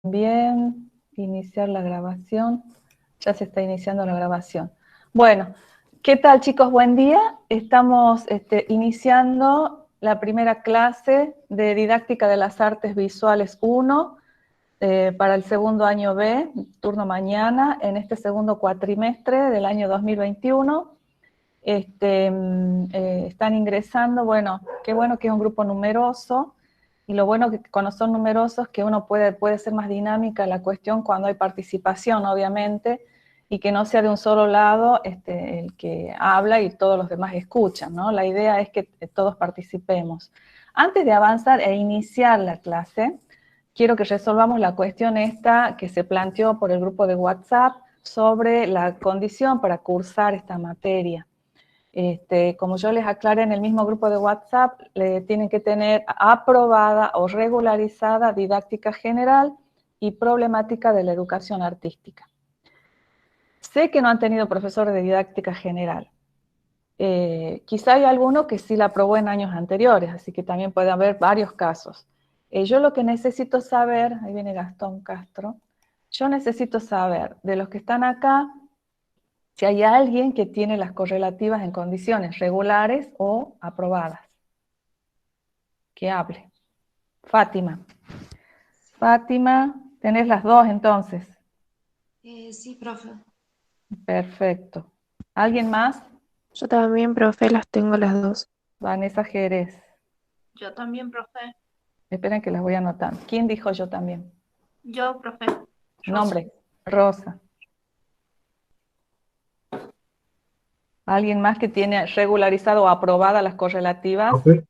Bien, iniciar la grabación. Ya se está iniciando la grabación. Bueno, ¿qué tal, chicos? Buen día. Estamos iniciando la primera clase de Didáctica de las Artes Visuales 1 para el segundo año B, turno mañana, en este segundo cuatrimestre del año 2021. Están ingresando, bueno, qué bueno que es un grupo numeroso. Y lo bueno que cuando son numerosos que uno puede ser más dinámica la cuestión cuando hay participación, obviamente, y que no sea de un solo lado el que habla y todos los demás escuchan, ¿no? La idea es que todos participemos. Antes de avanzar e iniciar la clase, quiero que resolvamos la cuestión esta que se planteó por el grupo de WhatsApp sobre la condición para cursar esta materia. Como yo les aclaré en el mismo grupo de WhatsApp, tienen que tener aprobada o regularizada didáctica general y problemática de la educación artística. Sé que no han tenido profesores de didáctica general. Quizá hay alguno que sí la aprobó en años anteriores, así que también puede haber varios casos. Yo lo que necesito saber, ahí viene Gastón Castro, yo necesito saber de los que están acá, si hay alguien que tiene las correlativas en condiciones regulares o aprobadas. Que hable. Fátima. Fátima, tenés las dos entonces. Sí, profe. Perfecto. ¿Alguien más? Yo también, profe, las tengo las dos. Vanessa Jerez. Yo también, profe. Esperen que las voy anotando. ¿Quién dijo yo también? Yo, profe. Rosa. Nombre. Rosa. ¿Alguien más que tiene regularizado o aprobada las correlativas? Profe,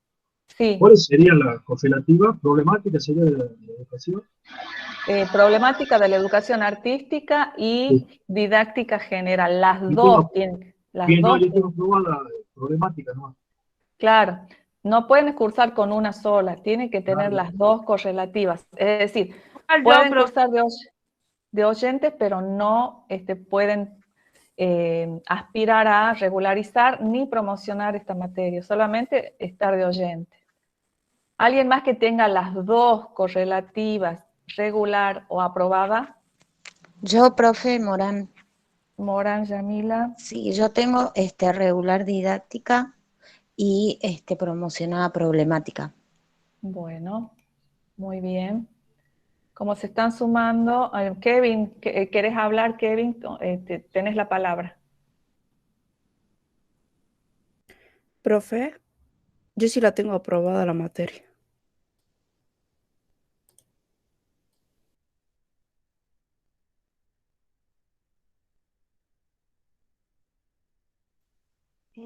Sí. ¿cuál sería la correlativa? ¿Problemática sería de la educación? Problemática de la educación artística Sí. y didáctica general. Las Yo dos tengo, tienen. Las bien, no, dos yo tienen. tengo probada la problemática, ¿no? Claro. No pueden cursar con una sola. Tienen que tener Claro, las dos correlativas. Es decir, Yo, pueden profe. cursar de oyentes, pero no pueden aspirar a regularizar ni promocionar esta materia, solamente estar de oyente. ¿Alguien más que tenga las dos correlativas, regular o aprobada? Yo, profe Morán. Morán, Yamila. Sí, yo tengo regular didáctica y promocionada problemática. Bueno, muy bien. Como se están sumando, Kevin, ¿querés hablar, Kevin? Tenés la palabra. Profe, yo sí la tengo aprobada la materia.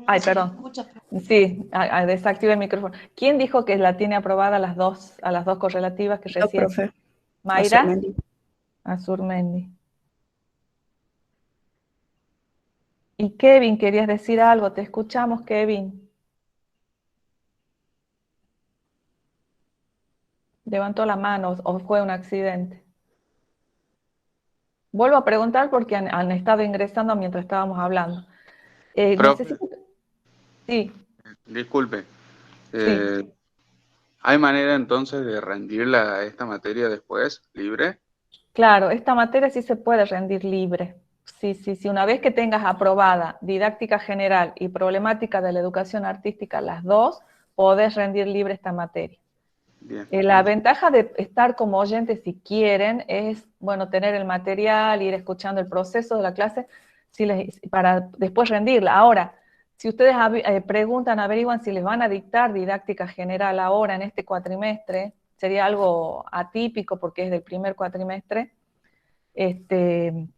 Ay, Se perdón. escucha, profe. Sí, desactive el micrófono. ¿Quién dijo que la tiene aprobada a las dos correlativas que Yo, recién? profe, Mayra. Azurmendi. Azurmendi. Y Kevin, querías decir algo. Te escuchamos, Kevin. Levantó la mano o fue un accidente. Vuelvo a preguntar porque han estado ingresando mientras estábamos hablando. Profe, Necesito... Sí, disculpe, sí. ¿hay manera entonces de esta materia después, libre? Claro, esta materia sí se puede rendir libre. Sí, sí, sí. Una vez que tengas aprobada didáctica general y problemática de la educación artística, las dos, podés rendir libre esta materia. Bien. La ventaja de estar como oyentes, si quieren, es, bueno, tener el material, ir escuchando el proceso de la clase para después rendirla. Ahora, si ustedes preguntan, averiguan si les van a dictar didáctica general ahora en este cuatrimestre, sería algo atípico porque es del primer cuatrimestre, tienen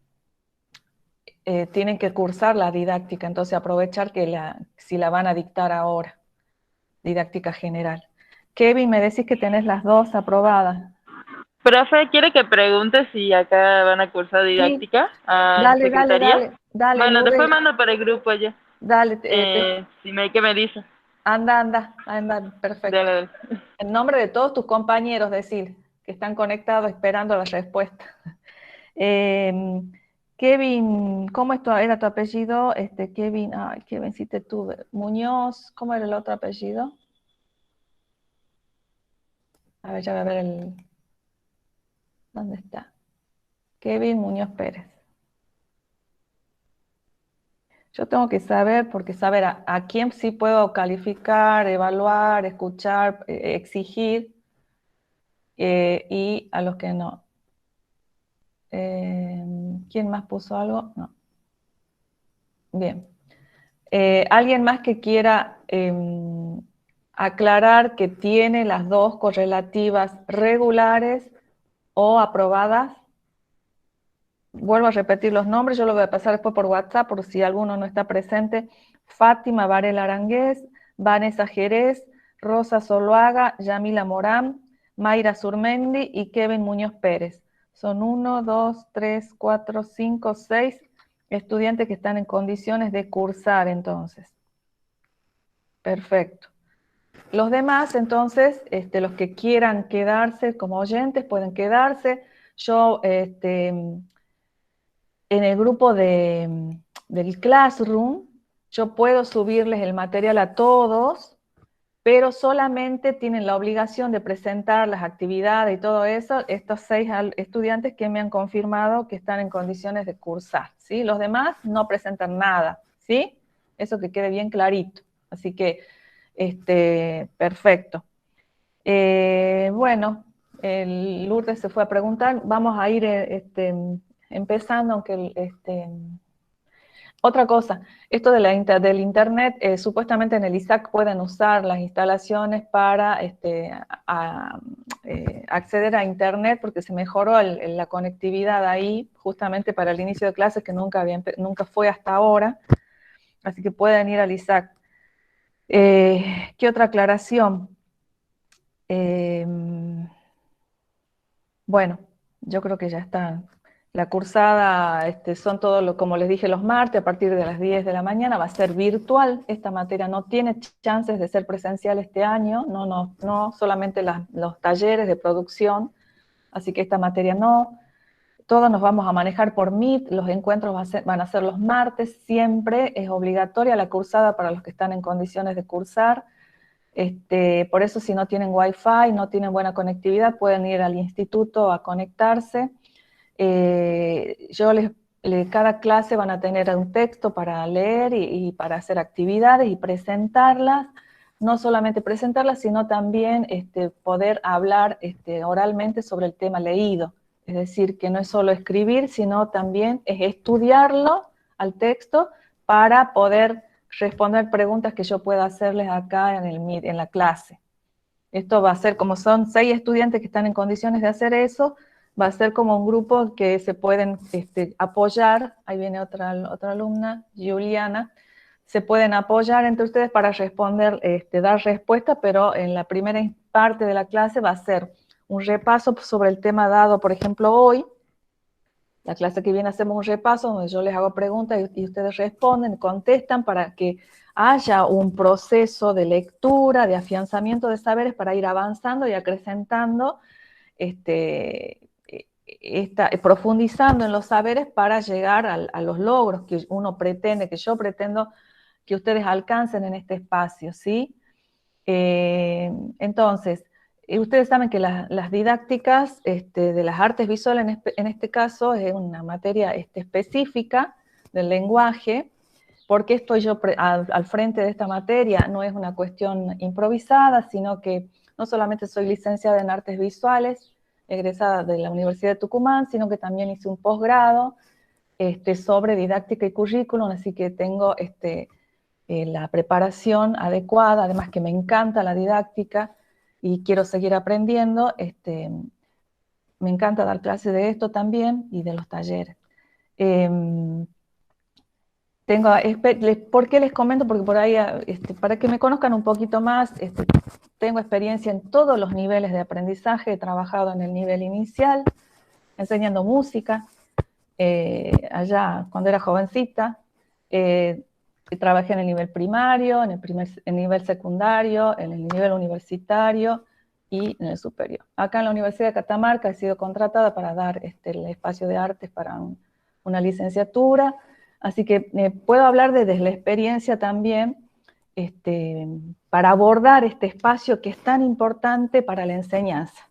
que cursar la didáctica, entonces aprovechar que si la van a dictar ahora, didáctica general. Kevin, me decís que tenés las dos aprobadas. Profe, ¿quiere que pregunte si acá van a cursar Sí, didáctica a dale, dale, secretaría? dale, dale, Bueno, después Lourdes, mando para el grupo ya. dale, ¿Qué me dice? anda, perfecto. Dale, dale. En nombre de todos tus compañeros, decir, que están conectados esperando la respuesta. Kevin, ¿cómo era tu apellido? Kevin, Kevin, si te tuve. Muñoz, ¿cómo era el otro apellido? A ver, ya voy a ver ¿Dónde está? Kevin Muñoz Pérez. Yo tengo que saber, porque saber a quién sí puedo calificar, evaluar, escuchar, exigir, y a los que no. ¿Quién más puso algo? No. Bien. ¿Alguien más que quiera aclarar que tiene las dos correlativas regulares o aprobadas? Vuelvo a repetir los nombres, yo lo voy a pasar después por WhatsApp, por si alguno no está presente. Fátima Varela Arangués, Vanessa Jerez, Rosa Zuluaga, Yamila Morán, Mayra Surmendi y Kevin Muñoz Pérez. Son 1, 2, 3, 4, 5, 6 estudiantes que están en condiciones de cursar entonces. Perfecto. Los demás, entonces, los que quieran quedarse como oyentes pueden quedarse. Yo, en el grupo del Classroom, yo puedo subirles el material a todos, pero solamente tienen la obligación de presentar las actividades y todo eso, estos 6 estudiantes que me han confirmado que están en condiciones de cursar, ¿sí? Los demás no presentan nada, ¿sí? Eso que quede bien clarito. Así que, perfecto. Bueno, Lourdes se fue a preguntar, vamos a ir empezando, aunque otra cosa, esto de del internet, supuestamente en el ISAC pueden usar las instalaciones para acceder a internet, porque se mejoró la conectividad ahí, justamente para el inicio de clases, que nunca fue hasta ahora, así que pueden ir al ISAC. ¿Qué otra aclaración? Bueno, yo creo que ya está. La cursada son todos, como les dije, los martes a partir de las 10 de la mañana, va a ser virtual. Esta materia no tiene chances de ser presencial este año, no solamente los talleres de producción, así que esta materia no. Todos nos vamos a manejar por Meet, los encuentros van a ser los martes, siempre es obligatoria la cursada para los que están en condiciones de cursar. Por eso, si no tienen Wi-Fi, no tienen buena conectividad, pueden ir al instituto a conectarse. Cada clase van a tener un texto para leer y para hacer actividades y presentarlas. No solamente presentarlas, sino también poder hablar oralmente sobre el tema leído. Es decir, que no es solo escribir, sino también es estudiarlo al texto para poder responder preguntas que yo pueda hacerles acá en la clase. Esto va a ser, como son 6 estudiantes que están en condiciones de hacer eso, va a ser como un grupo que se pueden apoyar. Ahí viene otra alumna, Juliana. Se pueden apoyar entre ustedes para responder, dar respuesta, pero en la primera parte de la clase va a ser un repaso sobre el tema dado, por ejemplo, hoy. La clase que viene hacemos un repaso donde yo les hago preguntas y ustedes responden, contestan, para que haya un proceso de lectura, de afianzamiento de saberes para ir avanzando y acrecentando, profundizando en los saberes para llegar a los logros que uno pretende, que yo pretendo que ustedes alcancen en este espacio, ¿sí? Entonces, ustedes saben que las didácticas de las artes visuales, en este caso, es una materia específica del lenguaje. ¿Por qué estoy yo al frente de esta materia? No es una cuestión improvisada, sino que no solamente soy licenciada en artes visuales, egresada de la Universidad de Tucumán, sino que también hice un posgrado sobre didáctica y currículum, así que tengo la preparación adecuada, además que me encanta la didáctica y quiero seguir aprendiendo. Me encanta dar clases de esto también y de los talleres. ¿Por qué les comento? Porque por ahí, para que me conozcan un poquito más, tengo experiencia en todos los niveles de aprendizaje. He trabajado en el nivel inicial, enseñando música, allá cuando era jovencita. Trabajé en el nivel primario, en el nivel secundario, en el nivel universitario y en el superior. Acá en la Universidad de Catamarca he sido contratada para dar el espacio de artes para una licenciatura, así que puedo hablar desde la experiencia también para abordar este espacio que es tan importante para la enseñanza.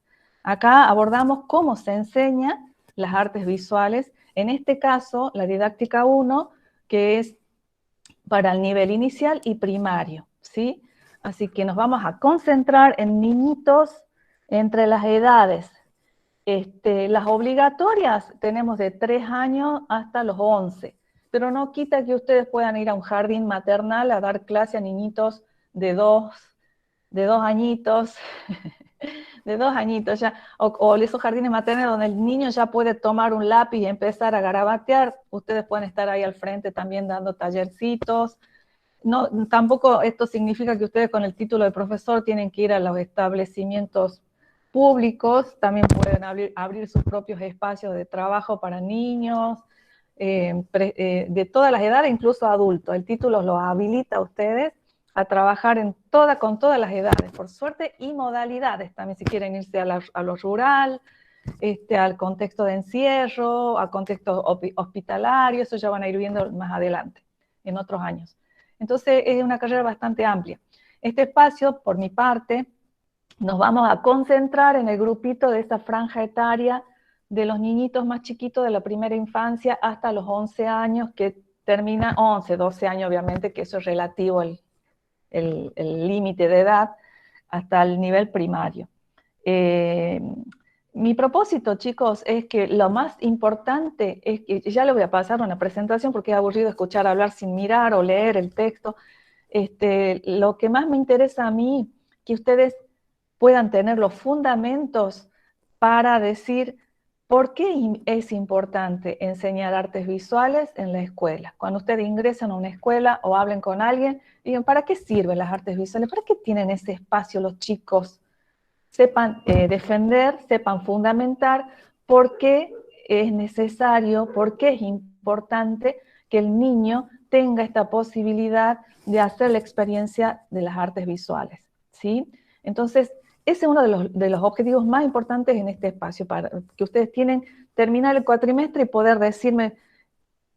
Acá abordamos cómo se enseña las artes visuales, en este caso la didáctica 1, que es para el nivel inicial y primario, ¿sí? Así que nos vamos a concentrar en niñitos entre las edades. Las obligatorias tenemos de 3 años hasta los 11, pero no quita que ustedes puedan ir a un jardín maternal a dar clase a niñitos de 2 añitos, de 2 añitos ya, o esos jardines maternales donde el niño ya puede tomar un lápiz y empezar a garabatear. Ustedes pueden estar ahí al frente también dando tallercitos. No, tampoco esto significa que ustedes con el título de profesor tienen que ir a los establecimientos públicos, también pueden abrir sus propios espacios de trabajo para niños, de todas las edades, incluso adultos. El título los habilita a ustedes a trabajar con todas las edades, por suerte, y modalidades también, si quieren irse a lo rural, al contexto de encierro, al contexto hospitalario, eso ya van a ir viendo más adelante, en otros años. Entonces es una carrera bastante amplia. Este espacio, por mi parte, nos vamos a concentrar en el grupito de esta franja etaria de los niñitos más chiquitos de la primera infancia hasta los 11 años, que termina 11, 12 años obviamente, que eso es relativo al límite de edad, hasta el nivel primario. Mi propósito, chicos, es que lo más importante es que, ya les voy a pasar una presentación porque es aburrido escuchar hablar sin mirar o leer el texto. Lo que más me interesa a mí, que ustedes puedan tener los fundamentos para decir por qué es importante enseñar artes visuales en la escuela. Cuando ustedes ingresan a una escuela o hablen con alguien, digan, ¿para qué sirven las artes visuales? ¿Para qué tienen ese espacio los chicos? Sepan defender, sepan fundamentar por qué es necesario, por qué es importante que el niño tenga esta posibilidad de hacer la experiencia de las artes visuales, ¿sí? Entonces, ese es uno de los objetivos más importantes en este espacio, para que ustedes tienen terminar el cuatrimestre y poder decirme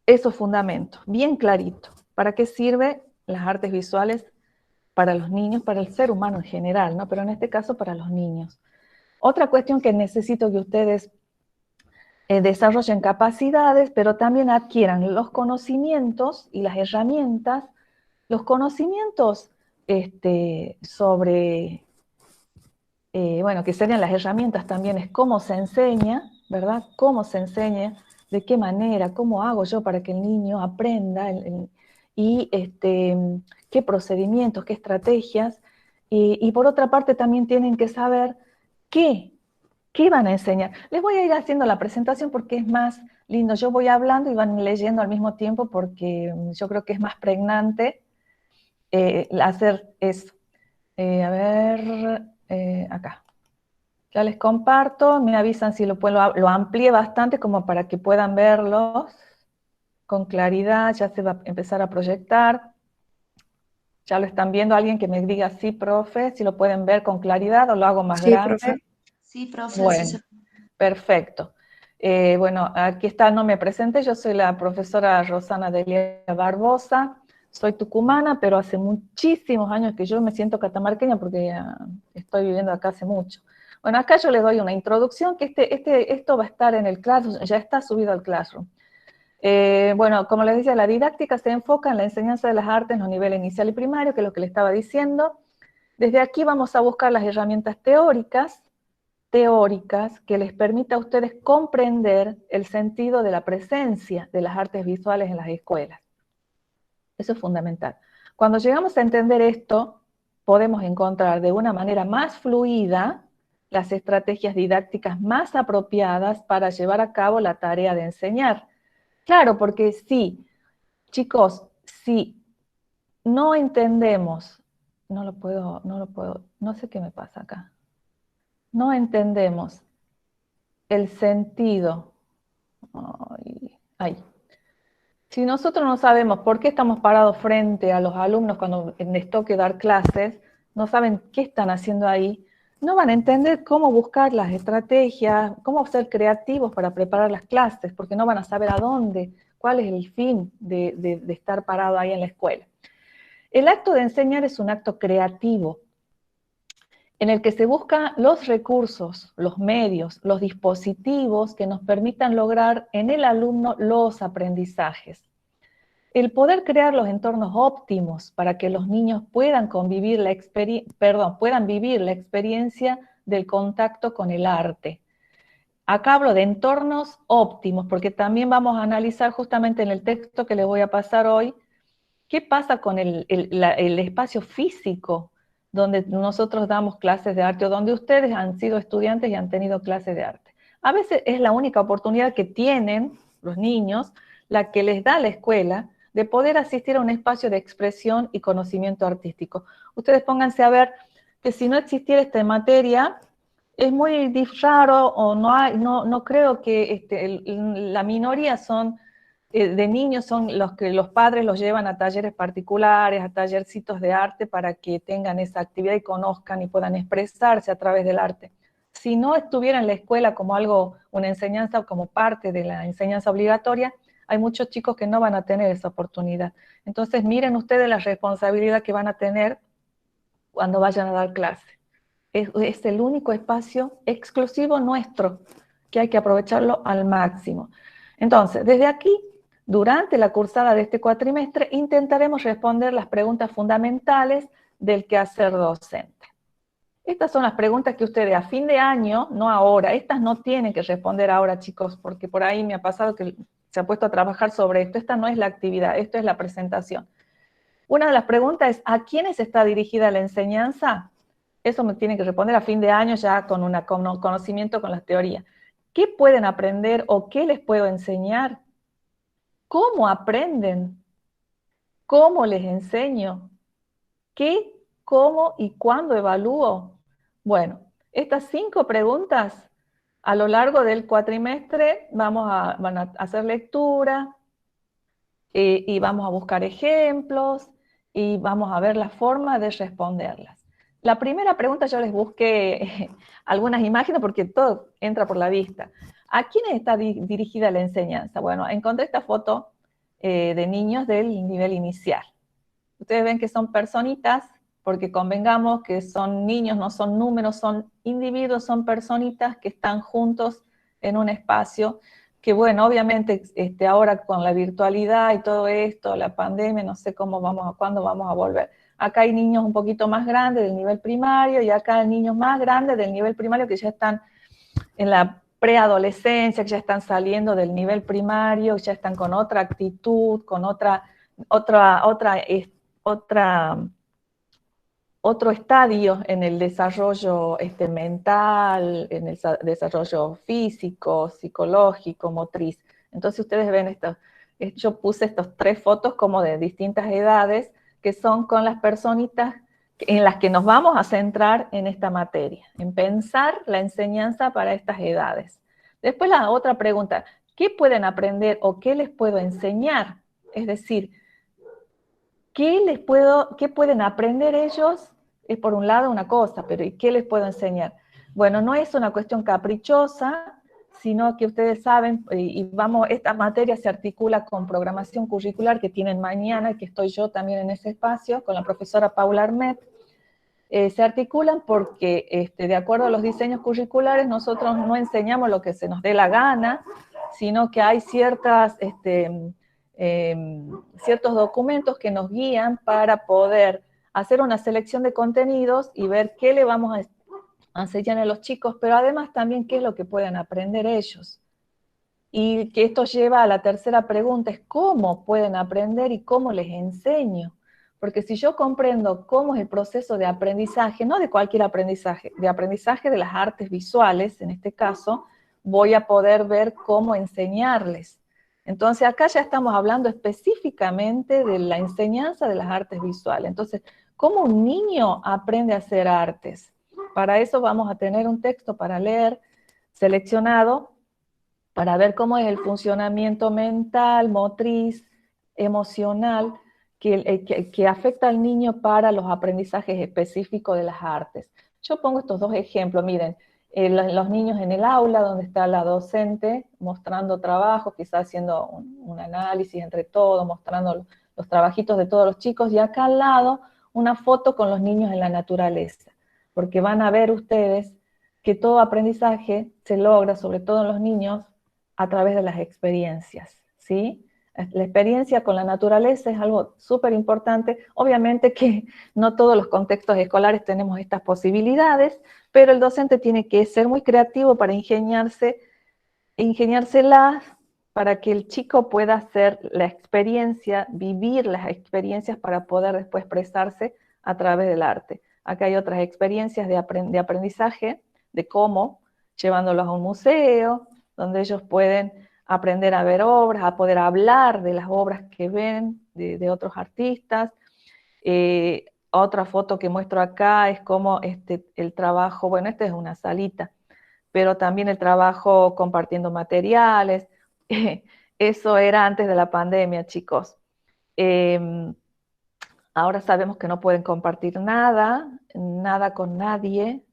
esos fundamentos, bien clarito. ¿Para qué sirven las artes visuales para los niños, para el ser humano en general, ¿no? Pero en este caso para los niños. Otra cuestión que necesito que ustedes desarrollen capacidades, pero también adquieran los conocimientos y las herramientas, los conocimientos sobre, bueno, que serían las herramientas también, es cómo se enseña, ¿verdad? Cómo se enseña, de qué manera, cómo hago yo para que el niño aprenda, y qué procedimientos, qué estrategias, y por otra parte también tienen que saber qué van a enseñar. Les voy a ir haciendo la presentación porque es más lindo, yo voy hablando y van leyendo al mismo tiempo porque yo creo que es más pregnante hacer eso. A ver, acá. Ya les comparto, me avisan si lo amplié bastante como para que puedan verlos con claridad, ya se va a empezar a proyectar. ¿Ya lo están viendo? Alguien que me diga sí, profe, si lo pueden ver con claridad o lo hago más grande. Profe. Sí, profe. Bueno, Sí, perfecto. Bueno, aquí está, no me presenté, yo soy la profesora Rosana Delia Barbosa, soy tucumana, pero hace muchísimos años que yo me siento catamarqueña porque estoy viviendo acá hace mucho. Bueno, acá yo les doy una introducción, que esto va a estar en el Classroom, ya está subido al Classroom. Bueno, como les decía, la didáctica se enfoca en la enseñanza de las artes en los niveles inicial y primario, que es lo que les estaba diciendo. Desde aquí vamos a buscar las herramientas teóricas que les permita a ustedes comprender el sentido de la presencia de las artes visuales en las escuelas. Eso es fundamental. Cuando llegamos a entender esto, podemos encontrar de una manera más fluida las estrategias didácticas más apropiadas para llevar a cabo la tarea de enseñar. Claro, porque sí, chicos, si no entendemos, no sé qué me pasa acá. No entendemos el sentido. Si nosotros no sabemos por qué estamos parados frente a los alumnos cuando les toque dar clases, no saben qué están haciendo ahí, no van a entender cómo buscar las estrategias, cómo ser creativos para preparar las clases, porque no van a saber a dónde, cuál es el fin de estar parado ahí en la escuela. El acto de enseñar es un acto creativo, en el que se buscan los recursos, los medios, los dispositivos que nos permitan lograr en el alumno los aprendizajes. El poder crear los entornos óptimos para que los niños puedan vivir la experiencia del contacto con el arte. Acá hablo de entornos óptimos, porque también vamos a analizar justamente en el texto que les voy a pasar hoy, qué pasa con el espacio físico donde nosotros damos clases de arte, o donde ustedes han sido estudiantes y han tenido clases de arte. A veces es la única oportunidad que tienen los niños, la que les da la escuela, de poder asistir a un espacio de expresión y conocimiento artístico. Ustedes pónganse a ver que si no existiera esta materia, es muy raro, o no creo que la minoría de niños son los que los padres los llevan a talleres particulares, a tallercitos de arte para que tengan esa actividad y conozcan y puedan expresarse a través del arte. Si no estuviera en la escuela como una enseñanza, como parte de la enseñanza obligatoria, hay muchos chicos que no van a tener esa oportunidad. Entonces miren ustedes la responsabilidad que van a tener cuando vayan a dar clase. Es el único espacio exclusivo nuestro, que hay que aprovecharlo al máximo. Entonces, desde aquí, durante la cursada de este cuatrimestre, intentaremos responder las preguntas fundamentales del quehacer docente. Estas son las preguntas que ustedes a fin de año, no ahora, estas no tienen que responder ahora, chicos, porque por ahí me ha pasado que se ha puesto a trabajar sobre esto. Esta no es la actividad, esto es la presentación. Una de las preguntas es, ¿a quiénes está dirigida la enseñanza? Eso me tiene que responder a fin de año ya con un conocimiento con las teorías. ¿Qué pueden aprender o qué les puedo enseñar? ¿Cómo aprenden? ¿Cómo les enseño? ¿Qué, cómo y cuándo evalúo? Bueno, estas 5 preguntas a lo largo del cuatrimestre van a hacer lectura y vamos a buscar ejemplos y vamos a ver la forma de responderlas. La primera pregunta yo les busqué algunas imágenes porque todo entra por la vista. ¿A quiénes está dirigida la enseñanza? Bueno, encontré esta foto de niños del nivel inicial. Ustedes ven que son personitas, porque convengamos que son niños, no son números, son individuos, son personitas que están juntos en un espacio que, bueno, obviamente ahora con la virtualidad y todo esto, la pandemia, no sé cuándo vamos a volver. Acá hay niños un poquito más grandes del nivel primario y acá hay niños más grandes del nivel primario que ya están en la preadolescencia, que ya están saliendo del nivel primario, ya están con otra actitud, con otro estadio en el desarrollo mental, en el desarrollo físico, psicológico, motriz. Entonces ustedes ven esto, yo puse estas 3 fotos como de distintas edades, que son con las personitas en las que nos vamos a centrar en esta materia, en pensar la enseñanza para estas edades. Después la otra pregunta, ¿qué pueden aprender o qué les puedo enseñar? Es decir, ¿qué pueden aprender ellos? Es por un lado una cosa, pero ¿y qué les puedo enseñar? Bueno, no es una cuestión caprichosa, sino que ustedes saben, esta materia se articula con programación curricular que tienen mañana, que estoy yo también en ese espacio, con la profesora Paula Armet. Se articulan porque, de acuerdo a los diseños curriculares, nosotros no enseñamos lo que se nos dé la gana, sino que hay ciertos documentos que nos guían para poder hacer una selección de contenidos y ver qué le vamos a enseñar a los chicos, pero además también qué es lo que pueden aprender ellos. Y que esto lleva a la tercera pregunta, es cómo pueden aprender y cómo les enseño. Porque si yo comprendo cómo es el proceso de aprendizaje, no de cualquier aprendizaje, de aprendizaje de las artes visuales, en este caso, voy a poder ver cómo enseñarles. Entonces acá ya estamos hablando específicamente de la enseñanza de las artes visuales. Entonces, ¿cómo un niño aprende a hacer artes? Para eso vamos a tener un texto para leer, seleccionado, para ver cómo es el funcionamiento mental, motriz, emocional, que afecta al niño para los aprendizajes específicos de las artes. Yo pongo estos 2 ejemplos, miren, los niños en el aula, donde está la docente mostrando trabajos, quizás haciendo un análisis entre todos, mostrando los trabajitos de todos los chicos, y acá al lado una foto con los niños en la naturaleza. porque van a ver ustedes que todo aprendizaje se logra, sobre todo en los niños, a través de las experiencias, ¿sí? La experiencia con la naturaleza es algo súper importante. Obviamente que no todos los contextos escolares tenemos estas posibilidades, pero el docente tiene que ser muy creativo para ingeniárselas para que el chico pueda hacer la experiencia, vivir las experiencias para poder después expresarse a través del arte. Acá hay otras experiencias de aprendizaje, de cómo, llevándolos a un museo, donde ellos pueden aprender a ver obras, a poder hablar de las obras que ven de otros artistas. Otra foto que muestro acá es como el trabajo, bueno, esta es una salita, pero también el trabajo compartiendo materiales. Eso era antes de la pandemia, chicos. Ahora sabemos que no pueden compartir nada con nadie,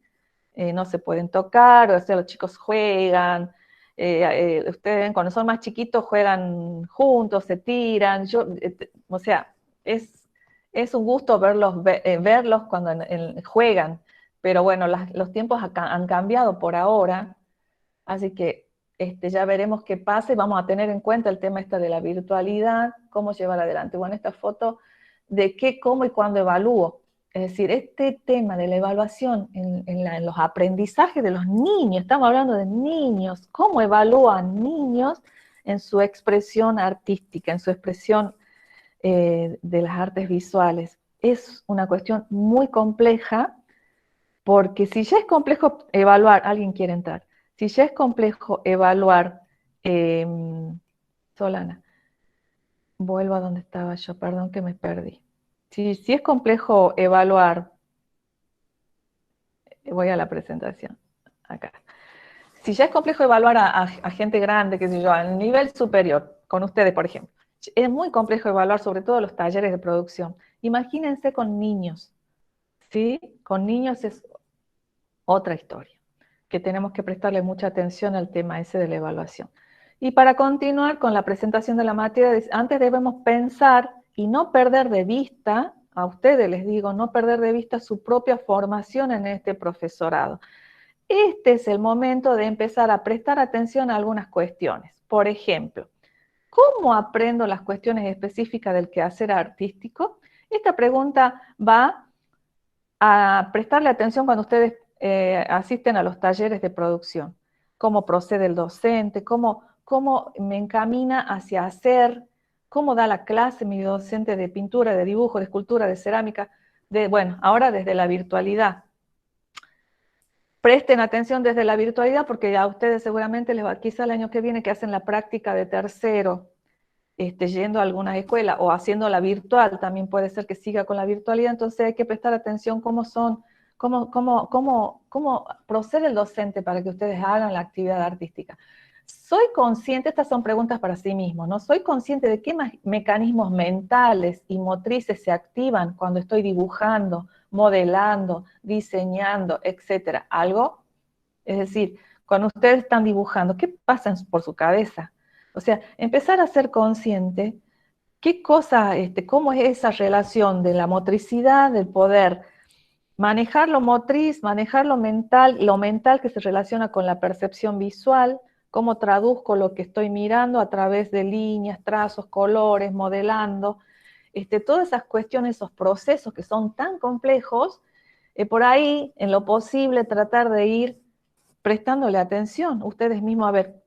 no se pueden tocar, o sea, los chicos juegan, ustedes ven, cuando son más chiquitos juegan juntos, se tiran, o sea, es un gusto verlos cuando juegan, pero bueno, los tiempos han cambiado por ahora, así que ya veremos qué pasa y vamos a tener en cuenta el tema de la virtualidad, cómo llevar adelante. Bueno, esta foto de qué, cómo y cuándo evalúo. Es decir, este tema de la evaluación en los aprendizajes de los niños, estamos hablando de niños, cómo evalúan niños en su expresión artística, en su expresión de las artes visuales. Es una cuestión muy compleja, porque si ya es complejo evaluar, alguien quiere entrar, si ya es complejo evaluar, Solana, vuelvo a donde estaba yo, perdón que me perdí. Si es complejo evaluar, voy a la presentación, acá. Si ya es complejo evaluar a gente grande, qué sé yo, a nivel superior, con ustedes, por ejemplo, es muy complejo evaluar sobre todo los talleres de producción. Imagínense con niños, ¿sí? Con niños es otra historia, que tenemos que prestarle mucha atención al tema ese de la evaluación. Y para continuar con la presentación de la materia, antes debemos pensar y no perder de vista, a ustedes les digo, no perder de vista su propia formación en este profesorado. Este es el momento de empezar a prestar atención a algunas cuestiones. Por ejemplo, ¿cómo aprendo las cuestiones específicas del quehacer artístico? Esta pregunta va a prestarle atención cuando ustedes asisten a los talleres de producción. ¿Cómo procede el docente? ¿Cómo me encamina hacia hacer? ¿Cómo da la clase mi docente de pintura, de dibujo, de escultura, de cerámica? Bueno, ahora desde la virtualidad. Presten atención desde la virtualidad porque a ustedes seguramente les va, quizá el año que viene que hacen la práctica de tercero, yendo a algunas escuelas o haciéndola virtual, también puede ser que siga con la virtualidad, entonces hay que prestar atención cómo procede el docente para que ustedes hagan la actividad artística. Soy consciente, estas son preguntas para sí mismos, ¿no? Soy consciente de qué mecanismos mentales y motrices se activan cuando estoy dibujando, modelando, diseñando, etcétera. ¿Algo? Es decir, cuando ustedes están dibujando, ¿qué pasa por su cabeza? O sea, empezar a ser consciente qué cosa, cómo es esa relación de la motricidad, del poder manejar lo motriz, manejar lo mental que se relaciona con la percepción visual, cómo traduzco lo que estoy mirando a través de líneas, trazos, colores, modelando, todas esas cuestiones, esos procesos que son tan complejos, por ahí, en lo posible, tratar de ir prestándole atención, ustedes mismos a ver,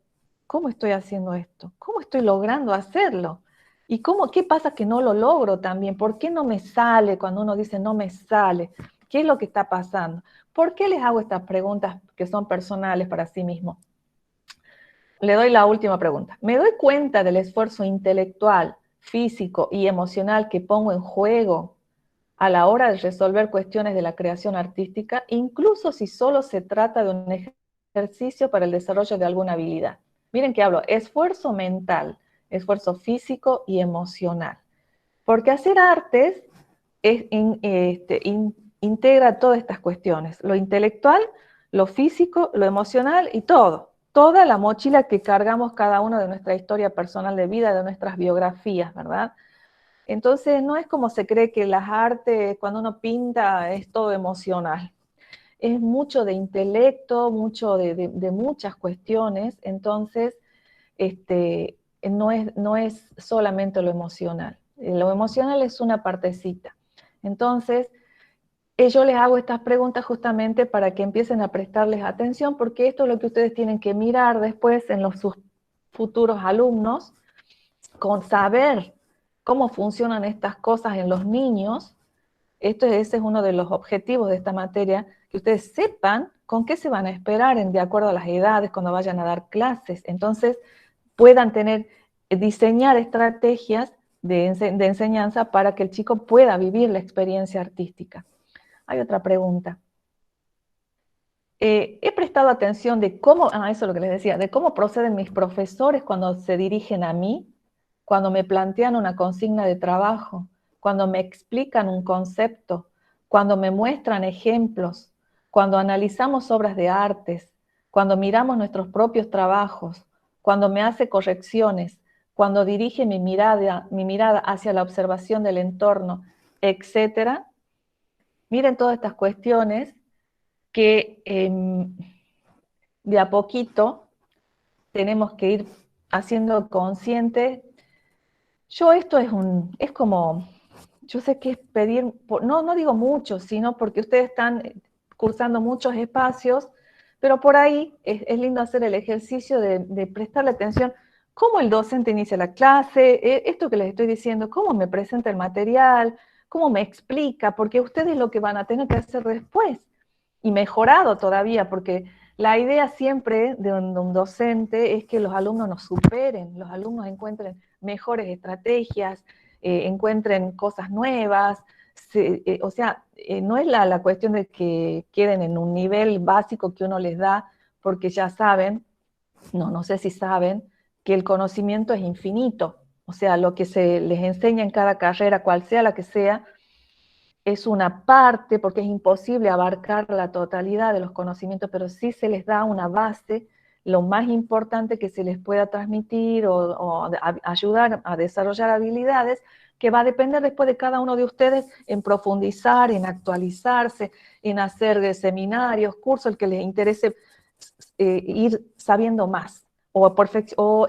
¿cómo estoy haciendo esto? ¿Cómo estoy logrando hacerlo? ¿Y qué pasa que no lo logro también? ¿Por qué no me sale cuando uno dice no me sale? ¿Qué es lo que está pasando? ¿Por qué les hago estas preguntas que son personales para sí mismos? Le doy la última pregunta. ¿Me doy cuenta del esfuerzo intelectual, físico y emocional que pongo en juego a la hora de resolver cuestiones de la creación artística, incluso si solo se trata de un ejercicio para el desarrollo de alguna habilidad? Miren que hablo, esfuerzo mental, esfuerzo físico y emocional. Porque hacer artes integra todas estas cuestiones, lo intelectual, lo físico, lo emocional y todo. Toda la mochila que cargamos cada uno de nuestra historia personal de vida, de nuestras biografías, ¿verdad? Entonces no es como se cree que las artes, cuando uno pinta, es todo emocional. es mucho de intelecto, mucho de muchas cuestiones, entonces no es solamente lo emocional. Lo emocional es una partecita. Entonces, yo les hago estas preguntas justamente para que empiecen a prestarles atención, porque esto es lo que ustedes tienen que mirar después en sus futuros alumnos, con saber cómo funcionan estas cosas en los niños. Ese es uno de los objetivos de esta materia, que ustedes sepan con qué se van a esperar de acuerdo a las edades cuando vayan a dar clases. Entonces, puedan diseñar estrategias de enseñanza para que el chico pueda vivir la experiencia artística. Hay otra pregunta. He prestado atención de cómo, eso es lo que les decía, de cómo proceden mis profesores cuando se dirigen a mí, cuando me plantean una consigna de trabajo, cuando me explican un concepto, cuando me muestran ejemplos, cuando analizamos obras de artes, cuando miramos nuestros propios trabajos, cuando me hace correcciones, cuando dirige mi mirada hacia la observación del entorno, etc. Miren todas estas cuestiones que de a poquito tenemos que ir haciendo consciente. Esto es como, yo sé que es pedir, no digo mucho, sino porque ustedes están cursando muchos espacios, pero por ahí es lindo hacer el ejercicio de prestarle atención. ¿Cómo el docente inicia la clase? Esto que les estoy diciendo, ¿cómo me presenta el material? ¿Cómo me explica? Porque ustedes lo que van a tener que hacer después, y mejorado todavía, porque la idea siempre de un docente es que los alumnos nos superen, los alumnos encuentren mejores estrategias, encuentren cosas nuevas, o sea, no es la cuestión de que queden en un nivel básico que uno les da, porque ya saben, no sé si saben, que el conocimiento es infinito, o sea, lo que se les enseña en cada carrera, cual sea la que sea, es una parte, porque es imposible abarcar la totalidad de los conocimientos, pero sí se les da una base, lo más importante que se les pueda transmitir o ayudar a desarrollar habilidades, que va a depender después de cada uno de ustedes en profundizar, en actualizarse, en hacer seminarios, cursos, el que les interese ir sabiendo más, o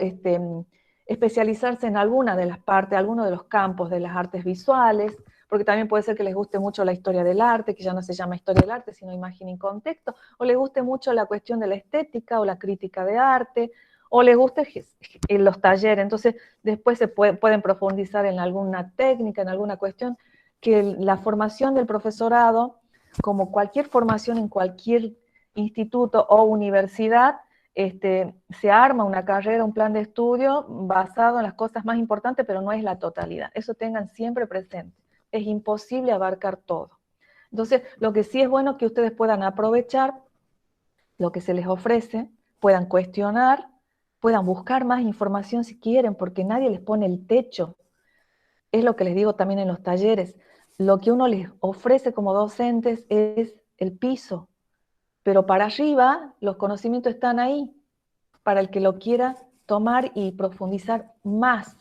especializarse en alguna de las partes, alguno de los campos de las artes visuales, porque también puede ser que les guste mucho la historia del arte, que ya no se llama historia del arte, sino imagen y contexto, o les guste mucho la cuestión de la estética o la crítica de arte, o les guste en los talleres. Entonces, después pueden profundizar en alguna técnica, en alguna cuestión, que la formación del profesorado, como cualquier formación en cualquier instituto o universidad, se arma una carrera, un plan de estudio basado en las cosas más importantes, pero no es la totalidad. Eso tengan siempre presente. Es imposible abarcar todo. Entonces, lo que sí es bueno que ustedes puedan aprovechar lo que se les ofrece, puedan cuestionar, puedan buscar más información si quieren, porque nadie les pone el techo. Es lo que les digo también en los talleres. Lo que uno les ofrece como docentes es el piso, pero para arriba los conocimientos están ahí, para el que lo quiera tomar y profundizar más.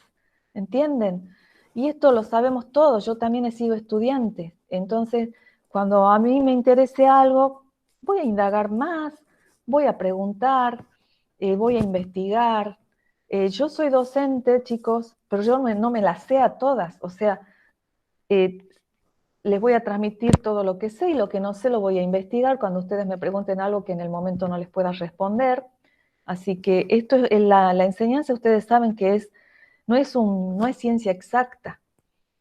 ¿Entienden? Y esto lo sabemos todos, yo también he sido estudiante, entonces cuando a mí me interese algo, voy a indagar más, voy a preguntar, voy a investigar. Yo soy docente, chicos, pero yo no me las sé a todas, o sea, les voy a transmitir todo lo que sé y lo que no sé lo voy a investigar cuando ustedes me pregunten algo que en el momento no les pueda responder. Así que esto es la enseñanza, ustedes saben que no es ciencia exacta,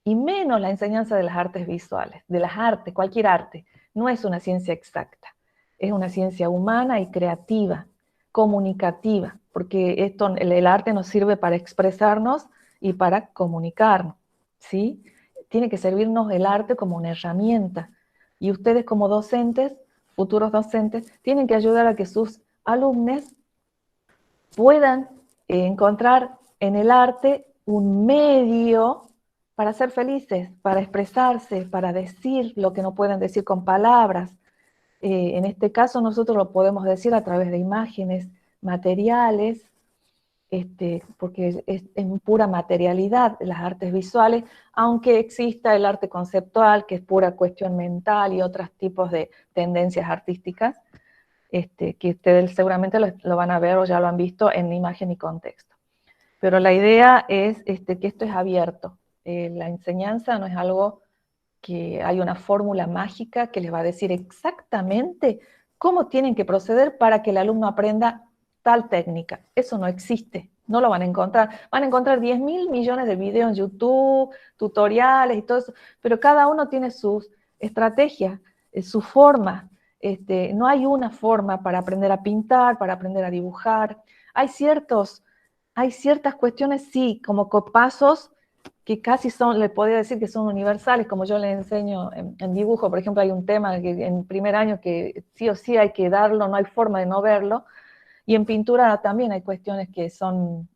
y menos la enseñanza de las artes visuales, de las artes, cualquier arte, no es una ciencia exacta, es una ciencia humana y creativa, comunicativa, porque el arte nos sirve para expresarnos y para comunicarnos, ¿sí? Tiene que servirnos el arte como una herramienta, y ustedes como docentes, futuros docentes, tienen que ayudar a que sus alumnos puedan encontrar en el arte un medio para ser felices, para expresarse, para decir lo que no pueden decir con palabras. En este caso nosotros lo podemos decir a través de imágenes, materiales, porque es en pura materialidad las artes visuales, aunque exista el arte conceptual, que es pura cuestión mental y otros tipos de tendencias artísticas, que ustedes seguramente lo van a ver o ya lo han visto en imagen y contexto. Pero la idea es que esto es abierto. La enseñanza no es algo que hay una fórmula mágica que les va a decir exactamente cómo tienen que proceder para que el alumno aprenda tal técnica. Eso no existe, no lo van a encontrar. Van a encontrar 10.000 millones de videos en YouTube, tutoriales y todo eso, pero cada uno tiene sus estrategias, su forma. No hay una forma para aprender a pintar, para aprender a dibujar. Hay ciertas cuestiones, sí, como pasos que casi son, le podría decir que son universales, como yo les enseño en dibujo. Por ejemplo, hay un tema que en primer año que sí o sí hay que darlo, no hay forma de no verlo, y en pintura también hay cuestiones que son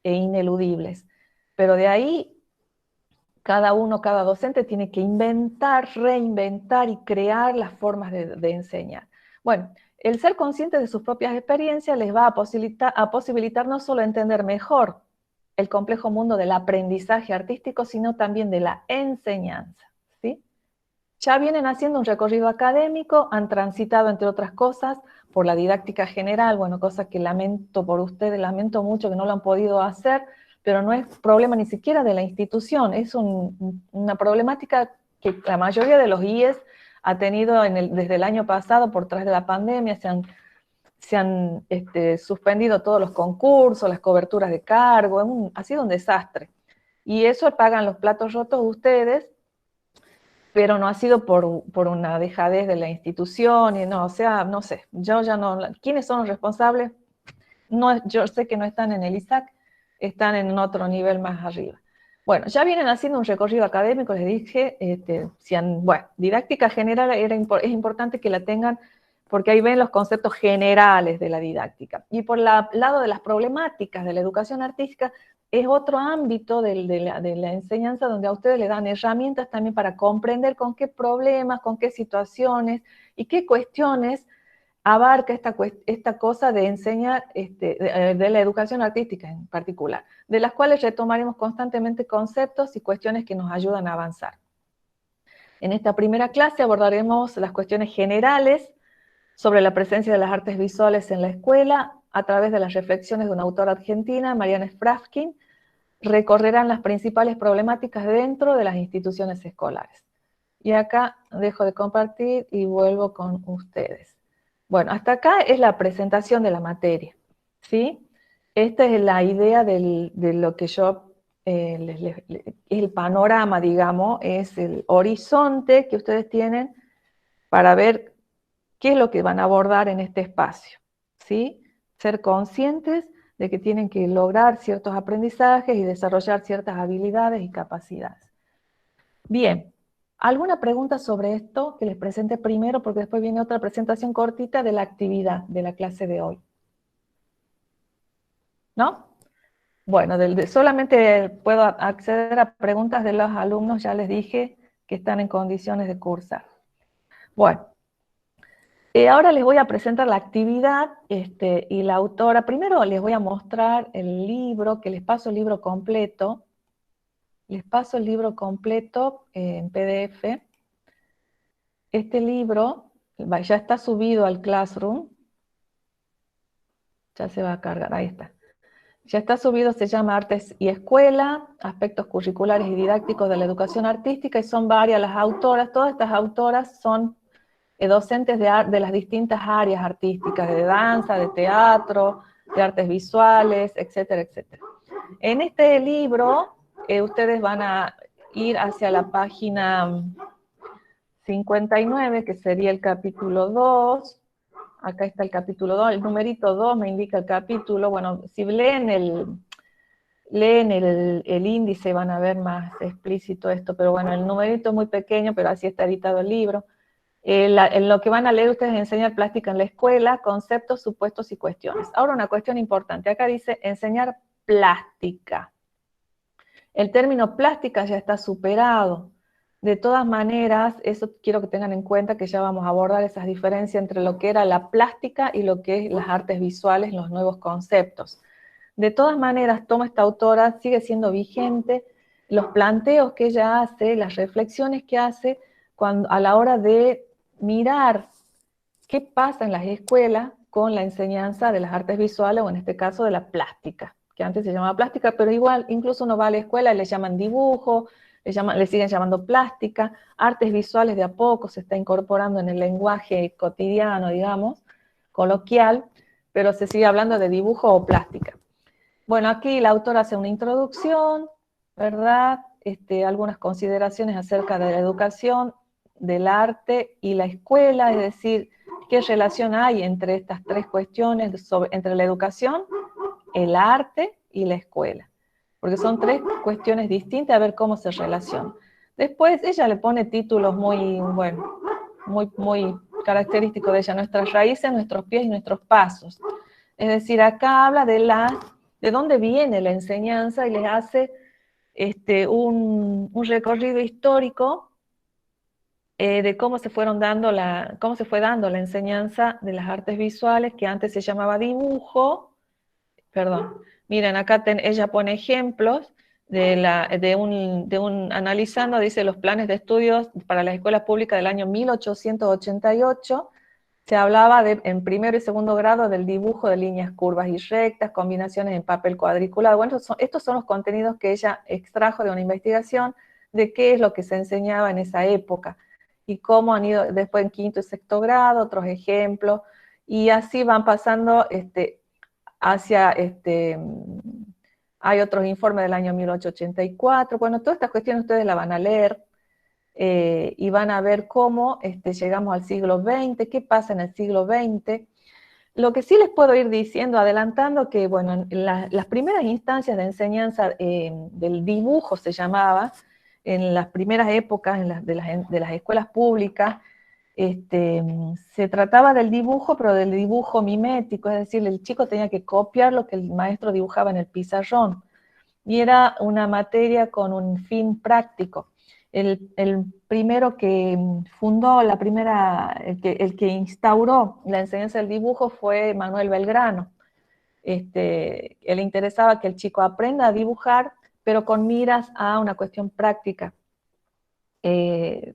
ineludibles. Pero de ahí, cada docente tiene que inventar, reinventar y crear las formas de enseñar. Bueno, el ser consciente de sus propias experiencias les va a posibilitar no solo entender mejor el complejo mundo del aprendizaje artístico, sino también de la enseñanza, ¿sí? Ya vienen haciendo un recorrido académico, han transitado, entre otras cosas, por la didáctica general, bueno, cosa que lamento por ustedes, lamento mucho que no lo han podido hacer, pero no es problema ni siquiera de la institución, es una problemática que la mayoría de los IES ha tenido desde el año pasado, por tras de la pandemia, se han suspendido todos los concursos, las coberturas de cargo, ha sido un desastre. Y eso pagan los platos rotos ustedes, pero no ha sido por una dejadez de la institución, y no, o sea, no sé, yo ya no, ¿quiénes son los responsables? No, yo sé que no están en el ISAC, están en otro nivel más arriba. Bueno, ya vienen haciendo un recorrido académico, les dije, bueno, didáctica general es importante que la tengan, porque ahí ven los conceptos generales de la didáctica. Y por el lado de las problemáticas de la educación artística, es otro ámbito de la enseñanza donde a ustedes les dan herramientas también para comprender con qué problemas, con qué situaciones y qué cuestiones abarca esta cosa de enseñar, de la educación artística en particular, de las cuales retomaremos constantemente conceptos y cuestiones que nos ayudan a avanzar. En esta primera clase abordaremos las cuestiones generales sobre la presencia de las artes visuales en la escuela a través de las reflexiones de una autora argentina, Marianne Frafkin. Recorrerán las principales problemáticas dentro de las instituciones escolares. Y acá dejo de compartir y vuelvo con ustedes. Bueno, hasta acá es la presentación de la materia, ¿sí? Esta es la idea de lo que yo, el panorama, digamos, es el horizonte que ustedes tienen para ver qué es lo que van a abordar en este espacio, ¿sí? Ser conscientes de que tienen que lograr ciertos aprendizajes y desarrollar ciertas habilidades y capacidades. Bien, ¿alguna pregunta sobre esto que les presente primero? Porque después viene otra presentación cortita de la actividad de la clase de hoy. ¿No? Bueno, solamente puedo acceder a preguntas de los alumnos, ya les dije que están en condiciones de cursar. Bueno. Ahora les voy a presentar la actividad y la autora. Primero les voy a mostrar el libro, que les paso el libro completo. Les paso el libro completo en PDF. Este libro ya está subido al Classroom. Ya se va a cargar, ahí está. Ya está subido, se llama Artes y Escuela, Aspectos Curriculares y Didácticos de la Educación Artística, y son varias las autoras. Todas estas autoras son docentes de las distintas áreas artísticas, de danza, de teatro, de artes visuales, etcétera, etcétera. En este libro, ustedes van a ir hacia la página 59, que sería el capítulo 2. Acá está el capítulo 2, el numerito 2 me indica el capítulo. Bueno, si leen el índice van a ver más explícito esto, pero bueno, el numerito es muy pequeño, pero así está editado el libro. En lo que van a leer ustedes es enseñar plástica en la escuela, conceptos, supuestos y cuestiones. Ahora una cuestión importante, acá dice enseñar plástica. El término plástica ya está superado. De todas maneras, eso quiero que tengan en cuenta, que ya vamos a abordar esas diferencias entre lo que era la plástica y lo que es las artes visuales, los nuevos conceptos. De todas maneras, toma esta autora, sigue siendo vigente, los planteos que ella hace, las reflexiones que hace a la hora de mirar qué pasa en las escuelas con la enseñanza de las artes visuales, o en este caso de la plástica, que antes se llamaba plástica, pero igual, incluso uno va a la escuela y le llaman dibujo, le siguen llamando plástica, artes visuales de a poco se está incorporando en el lenguaje cotidiano, digamos, coloquial, pero se sigue hablando de dibujo o plástica. Bueno, aquí la autora hace una introducción, ¿verdad? Algunas consideraciones acerca de la educación, del arte y la escuela, es decir, qué relación hay entre estas tres cuestiones, entre la educación, el arte y la escuela. Porque son tres cuestiones distintas, a ver cómo se relacionan. Después ella le pone títulos muy, bueno, muy característicos de ella, nuestras raíces, nuestros pies y nuestros pasos. Es decir, acá habla de dónde viene la enseñanza y les hace un recorrido histórico de cómo se fue dando la enseñanza de las artes visuales, que antes se llamaba dibujo. Perdón, miren, acá ella pone ejemplos analizando, dice, los planes de estudios para las escuelas públicas del año 1888, se hablaba en primero y segundo grado del dibujo de líneas curvas y rectas, combinaciones en papel cuadriculado. Bueno, estos son los contenidos que ella extrajo de una investigación de qué es lo que se enseñaba en esa época, y cómo han ido después en quinto y sexto grado, otros ejemplos, y así van pasando hay otros informes del año 1884, bueno, todas estas cuestiones ustedes la van a leer, y van a ver cómo llegamos al siglo XX, qué pasa en el siglo XX. Lo que sí les puedo ir diciendo, adelantando, que bueno, las primeras instancias de enseñanza del dibujo se llamaba, en las primeras épocas de las escuelas públicas, se trataba del dibujo, pero del dibujo mimético, es decir, el chico tenía que copiar lo que el maestro dibujaba en el pizarrón, y era una materia con un fin práctico. El primero que fundó, el que instauró la enseñanza del dibujo fue Manuel Belgrano. Él interesaba que el chico aprenda a dibujar, pero con miras a una cuestión práctica,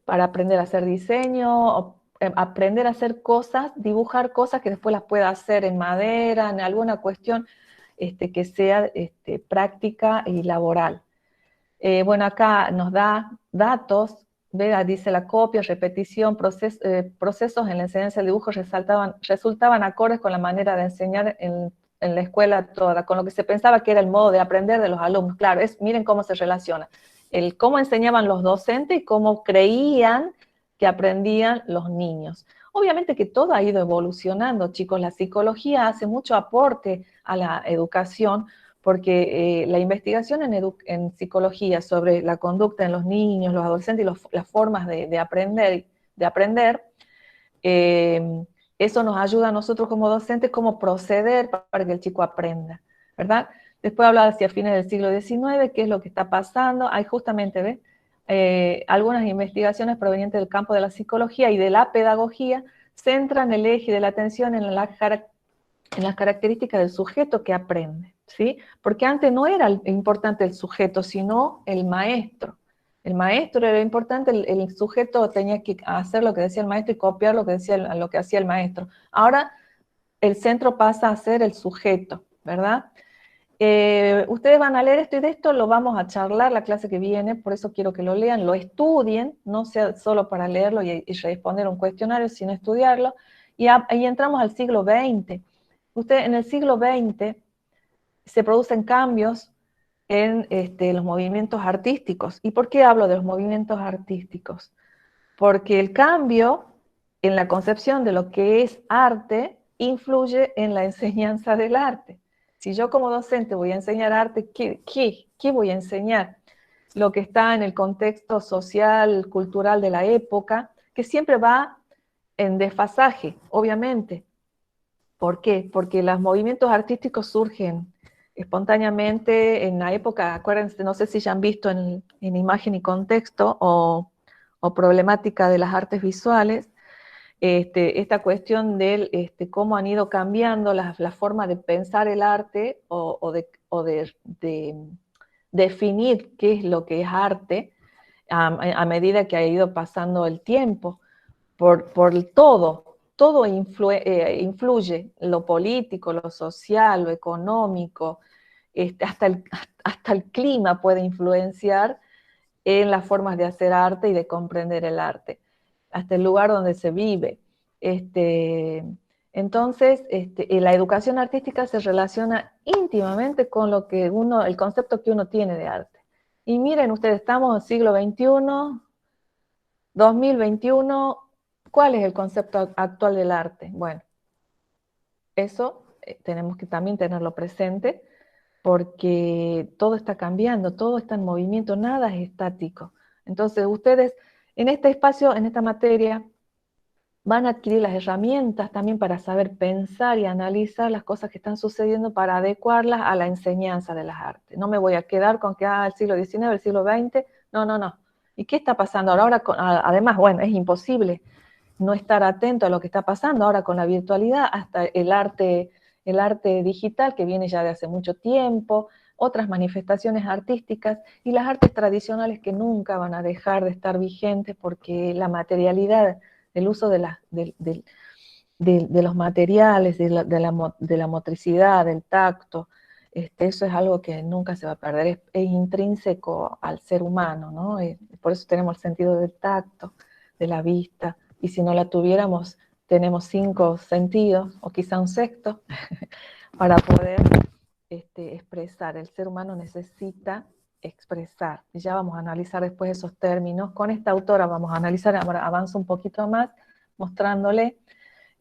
para aprender a hacer diseño, aprender a hacer cosas, dibujar cosas que después las pueda hacer en madera, en alguna cuestión que sea práctica y laboral. Bueno, acá nos da datos, dice la copia, repetición, procesos en la enseñanza del dibujo resultaban acordes con la manera de enseñar en la escuela toda, con lo que se pensaba que era el modo de aprender de los alumnos. Claro, miren cómo se relaciona. Cómo enseñaban los docentes y cómo creían que aprendían los niños. Obviamente que todo ha ido evolucionando, chicos. La psicología hace mucho aporte a la educación, porque la investigación en psicología sobre la conducta en los niños, los adolescentes y las formas de aprender, eso nos ayuda a nosotros como docentes cómo proceder para que el chico aprenda, ¿verdad? Después habla hacia fines del siglo XIX, qué es lo que está pasando. Hay justamente, algunas investigaciones provenientes del campo de la psicología y de la pedagogía centran el eje de la atención en las características del sujeto que aprende, ¿sí? Porque antes no era importante el sujeto, sino el maestro. El maestro era importante, el sujeto tenía que hacer lo que decía el maestro y copiar lo que hacía el maestro. Ahora el centro pasa a ser el sujeto, ¿verdad? Ustedes van a leer esto, y de esto lo vamos a charlar la clase que viene, por eso quiero que lo lean, lo estudien, no sea solo para leerlo y responder un cuestionario, sino estudiarlo, y ahí entramos al siglo XX. En el siglo XX se producen cambios en los movimientos artísticos. ¿Y por qué hablo de los movimientos artísticos? Porque el cambio en la concepción de lo que es arte influye en la enseñanza del arte. Si yo como docente voy a enseñar arte, ¿qué voy a enseñar? Lo que está en el contexto social, cultural de la época, que siempre va en desfasaje, obviamente. ¿Por qué? Porque los movimientos artísticos surgen espontáneamente en la época, acuérdense, no sé si ya han visto en Imagen y Contexto o Problemática de las Artes Visuales, esta cuestión de cómo han ido cambiando la forma de pensar el arte o de definir qué es lo que es arte a medida que ha ido pasando el tiempo, por todo influye, lo político, lo social, lo económico, hasta el clima puede influenciar en las formas de hacer arte y de comprender el arte, hasta el lugar donde se vive. Entonces, la educación artística se relaciona íntimamente con el concepto que uno tiene de arte. Y miren ustedes, estamos en el siglo XXI, 2021, ¿cuál es el concepto actual del arte? Bueno, eso tenemos que también tenerlo presente, porque todo está cambiando, todo está en movimiento, nada es estático. Entonces ustedes en este espacio, en esta materia, van a adquirir las herramientas también para saber pensar y analizar las cosas que están sucediendo para adecuarlas a la enseñanza de las artes. No me voy a quedar con que el siglo XIX, el siglo XX, no. ¿Y qué está pasando ahora? Además, bueno, es imposible no estar atento a lo que está pasando ahora con la virtualidad, hasta el arte digital que viene ya de hace mucho tiempo, otras manifestaciones artísticas y las artes tradicionales que nunca van a dejar de estar vigentes porque la materialidad, el uso de los materiales, de la motricidad, del tacto, eso es algo que nunca se va a perder, es intrínseco al ser humano, ¿no? Por eso tenemos el sentido del tacto, de la vista, y si no la tuviéramos, tenemos 5 sentidos, o quizá un sexto, para poder expresar. El ser humano necesita expresar. Y ya vamos a analizar después esos términos. Con esta autora vamos a analizar, ahora avanzo un poquito más, mostrándole.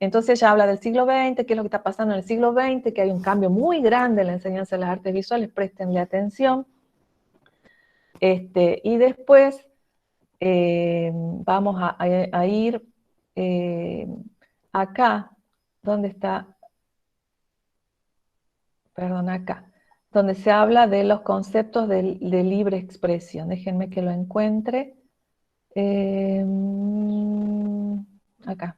Entonces ella habla del siglo XX, qué es lo que está pasando en el siglo XX, que hay un cambio muy grande en la enseñanza de las artes visuales, préstenle atención. Y después vamos a ir acá, ¿dónde está? Perdón, acá, donde se habla de los conceptos de libre expresión. Déjenme que lo encuentre. Acá.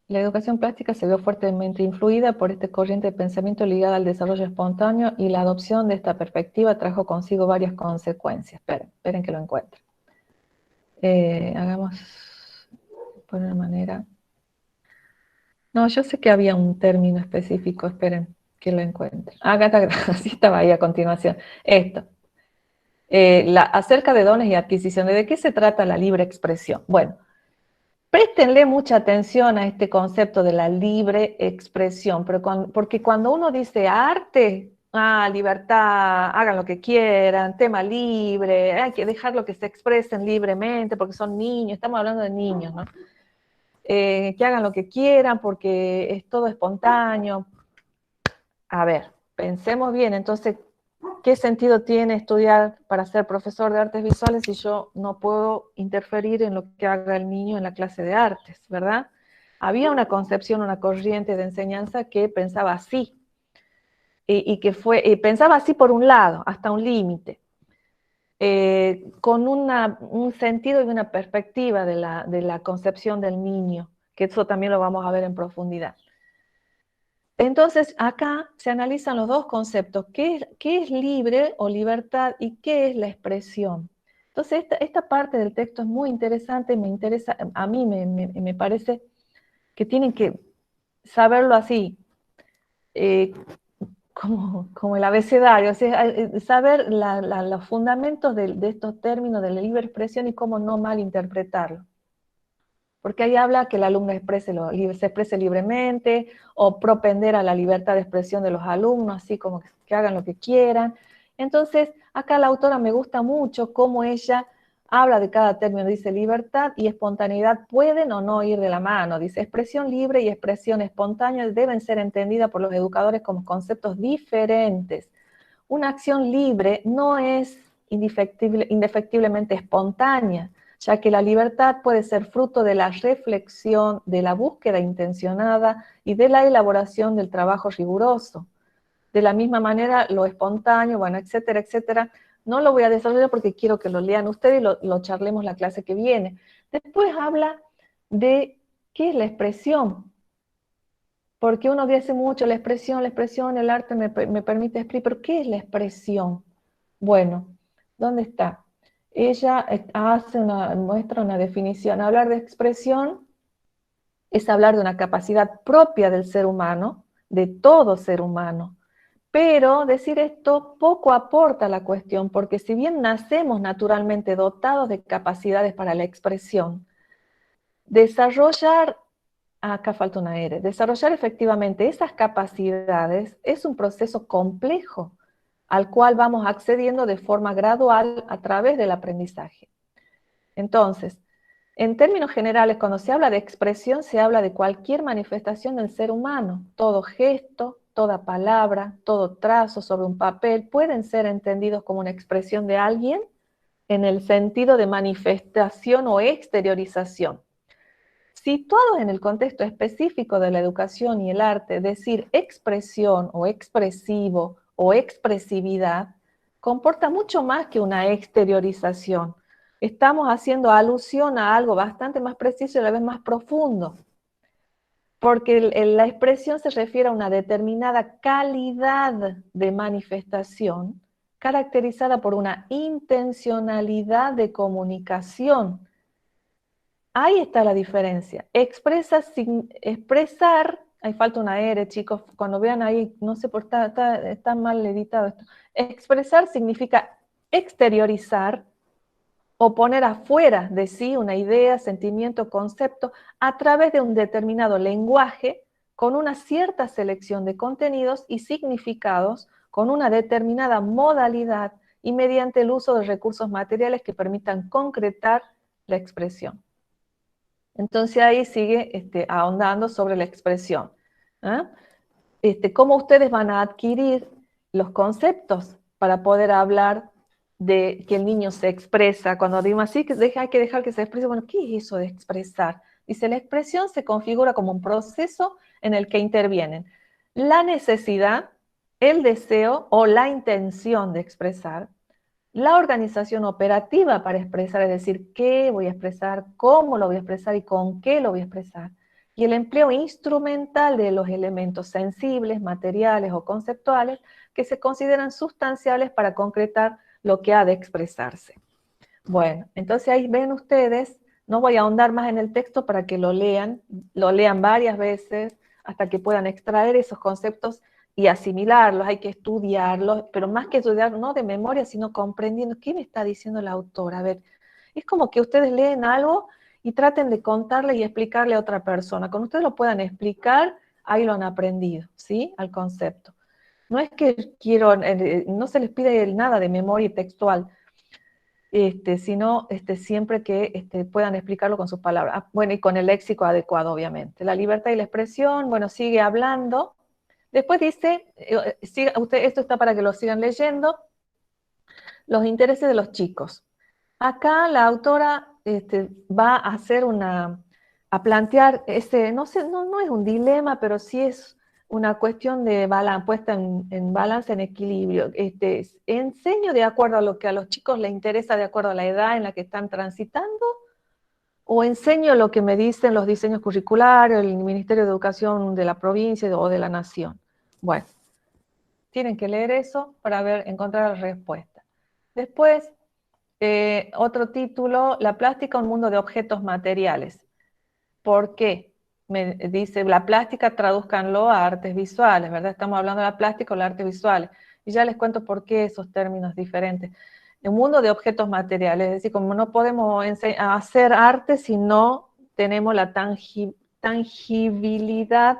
La educación plástica se vio fuertemente influida por esta corriente de pensamiento ligada al desarrollo espontáneo y la adopción de esta perspectiva trajo consigo varias consecuencias. Esperen que lo encuentre. Hagamos por una manera. No, yo sé que había un término específico, esperen que lo encuentre. Acá está, así estaba ahí a continuación. Esto. Acerca de dones y adquisiciones, ¿de qué se trata la libre expresión? Bueno, préstenle mucha atención a este concepto de la libre expresión, porque cuando uno dice arte, libertad, hagan lo que quieran, tema libre, hay que dejarlo que se expresen libremente, porque son niños, estamos hablando de niños, ¿no? Que hagan lo que quieran, porque es todo espontáneo. A ver, pensemos bien, entonces, ¿qué sentido tiene estudiar para ser profesor de artes visuales si yo no puedo interferir en lo que haga el niño en la clase de artes, verdad? Había una concepción, una corriente de enseñanza que pensaba así, y pensaba así por un lado, hasta un límite, con un sentido y una perspectiva de la concepción del niño, que eso también lo vamos a ver en profundidad. Entonces, acá se analizan los dos conceptos, ¿qué es libre o libertad y qué es la expresión? Entonces, esta parte del texto es muy interesante, a mí me parece que tienen que saberlo así, como el abecedario, o sea, saber los fundamentos de estos términos de la libre expresión y cómo no malinterpretarlo. Porque ahí habla que el alumno se exprese libremente, o propender a la libertad de expresión de los alumnos, así como que hagan lo que quieran. Entonces, acá la autora me gusta mucho cómo ella habla de cada término, dice libertad y espontaneidad pueden o no ir de la mano, dice expresión libre y expresión espontánea deben ser entendidas por los educadores como conceptos diferentes. Una acción libre no es indefectiblemente espontánea, ya que la libertad puede ser fruto de la reflexión, de la búsqueda intencionada y de la elaboración del trabajo riguroso. De la misma manera, lo espontáneo, bueno, etcétera, etcétera, no lo voy a desarrollar porque quiero que lo lean ustedes y lo charlemos la clase que viene. Después habla de qué es la expresión. Porque uno dice mucho la expresión, el arte me permite explicar, pero ¿qué es la expresión? Bueno, ¿dónde está? Ella muestra una definición. Hablar de expresión es hablar de una capacidad propia del ser humano, de todo ser humano. Pero decir esto poco aporta a la cuestión, porque si bien nacemos naturalmente dotados de capacidades para la expresión, desarrollar efectivamente esas capacidades es un proceso complejo al cual vamos accediendo de forma gradual a través del aprendizaje. Entonces, en términos generales, cuando se habla de expresión, se habla de cualquier manifestación del ser humano. Todo gesto, toda palabra, todo trazo sobre un papel pueden ser entendidos como una expresión de alguien en el sentido de manifestación o exteriorización. Situados en el contexto específico de la educación y el arte, decir expresión o expresivo o expresividad comporta mucho más que una exteriorización. Estamos haciendo alusión a algo bastante más preciso y a la vez más profundo, porque la expresión se refiere a una determinada calidad de manifestación caracterizada por una intencionalidad de comunicación. Ahí está la diferencia. Expresar, ahí falta una R, chicos, cuando vean ahí, no sé por qué está mal editado esto. Expresar significa exteriorizar o poner afuera de sí una idea, sentimiento, concepto, a través de un determinado lenguaje, con una cierta selección de contenidos y significados, con una determinada modalidad y mediante el uso de recursos materiales que permitan concretar la expresión. Entonces ahí sigue ahondando sobre la expresión. ¿Cómo ustedes van a adquirir los conceptos para poder hablar de que el niño se expresa? Cuando digo así, hay que dejar que se exprese. Bueno, ¿qué es eso de expresar? Dice, la expresión se configura como un proceso en el que intervienen la necesidad, el deseo o la intención de expresar, la organización operativa para expresar, es decir, qué voy a expresar, cómo lo voy a expresar y con qué lo voy a expresar, y el empleo instrumental de los elementos sensibles, materiales o conceptuales que se consideran sustanciales para concretar lo que ha de expresarse. Bueno, entonces ahí ven ustedes, no voy a ahondar más en el texto para que lo lean varias veces hasta que puedan extraer esos conceptos y asimilarlos, hay que estudiarlos, pero más que estudiarlos, no de memoria, sino comprendiendo qué me está diciendo la autora. A ver, es como que ustedes leen algo y traten de contarle y explicarle a otra persona. Cuando ustedes lo puedan explicar, ahí lo han aprendido, ¿sí? Al concepto. No es que no se les pide nada de memoria textual, sino siempre que puedan explicarlo con sus palabras. Bueno, y con el léxico adecuado, obviamente. La libertad y la expresión, bueno, sigue hablando. Después dice, esto está para que lo sigan leyendo, los intereses de los chicos. Acá la autora va a hacer a plantear no es un dilema, pero sí es una cuestión de puesta en balance, en equilibrio. ¿Enseño de acuerdo a lo que a los chicos les interesa, de acuerdo a la edad en la que están transitando? ¿O enseño lo que me dicen los diseños curriculares, el Ministerio de Educación de la provincia o de la nación? Bueno, tienen que leer eso para encontrar la respuesta. Después, otro título, la plástica, un mundo de objetos materiales. ¿Por qué? Me dice, la plástica tradúzcanlo a artes visuales, ¿verdad? Estamos hablando de la plástica o las artes visuales. Y ya les cuento por qué esos términos diferentes. Un mundo de objetos materiales, es decir, como no podemos hacer arte si no tenemos la tangibilidad,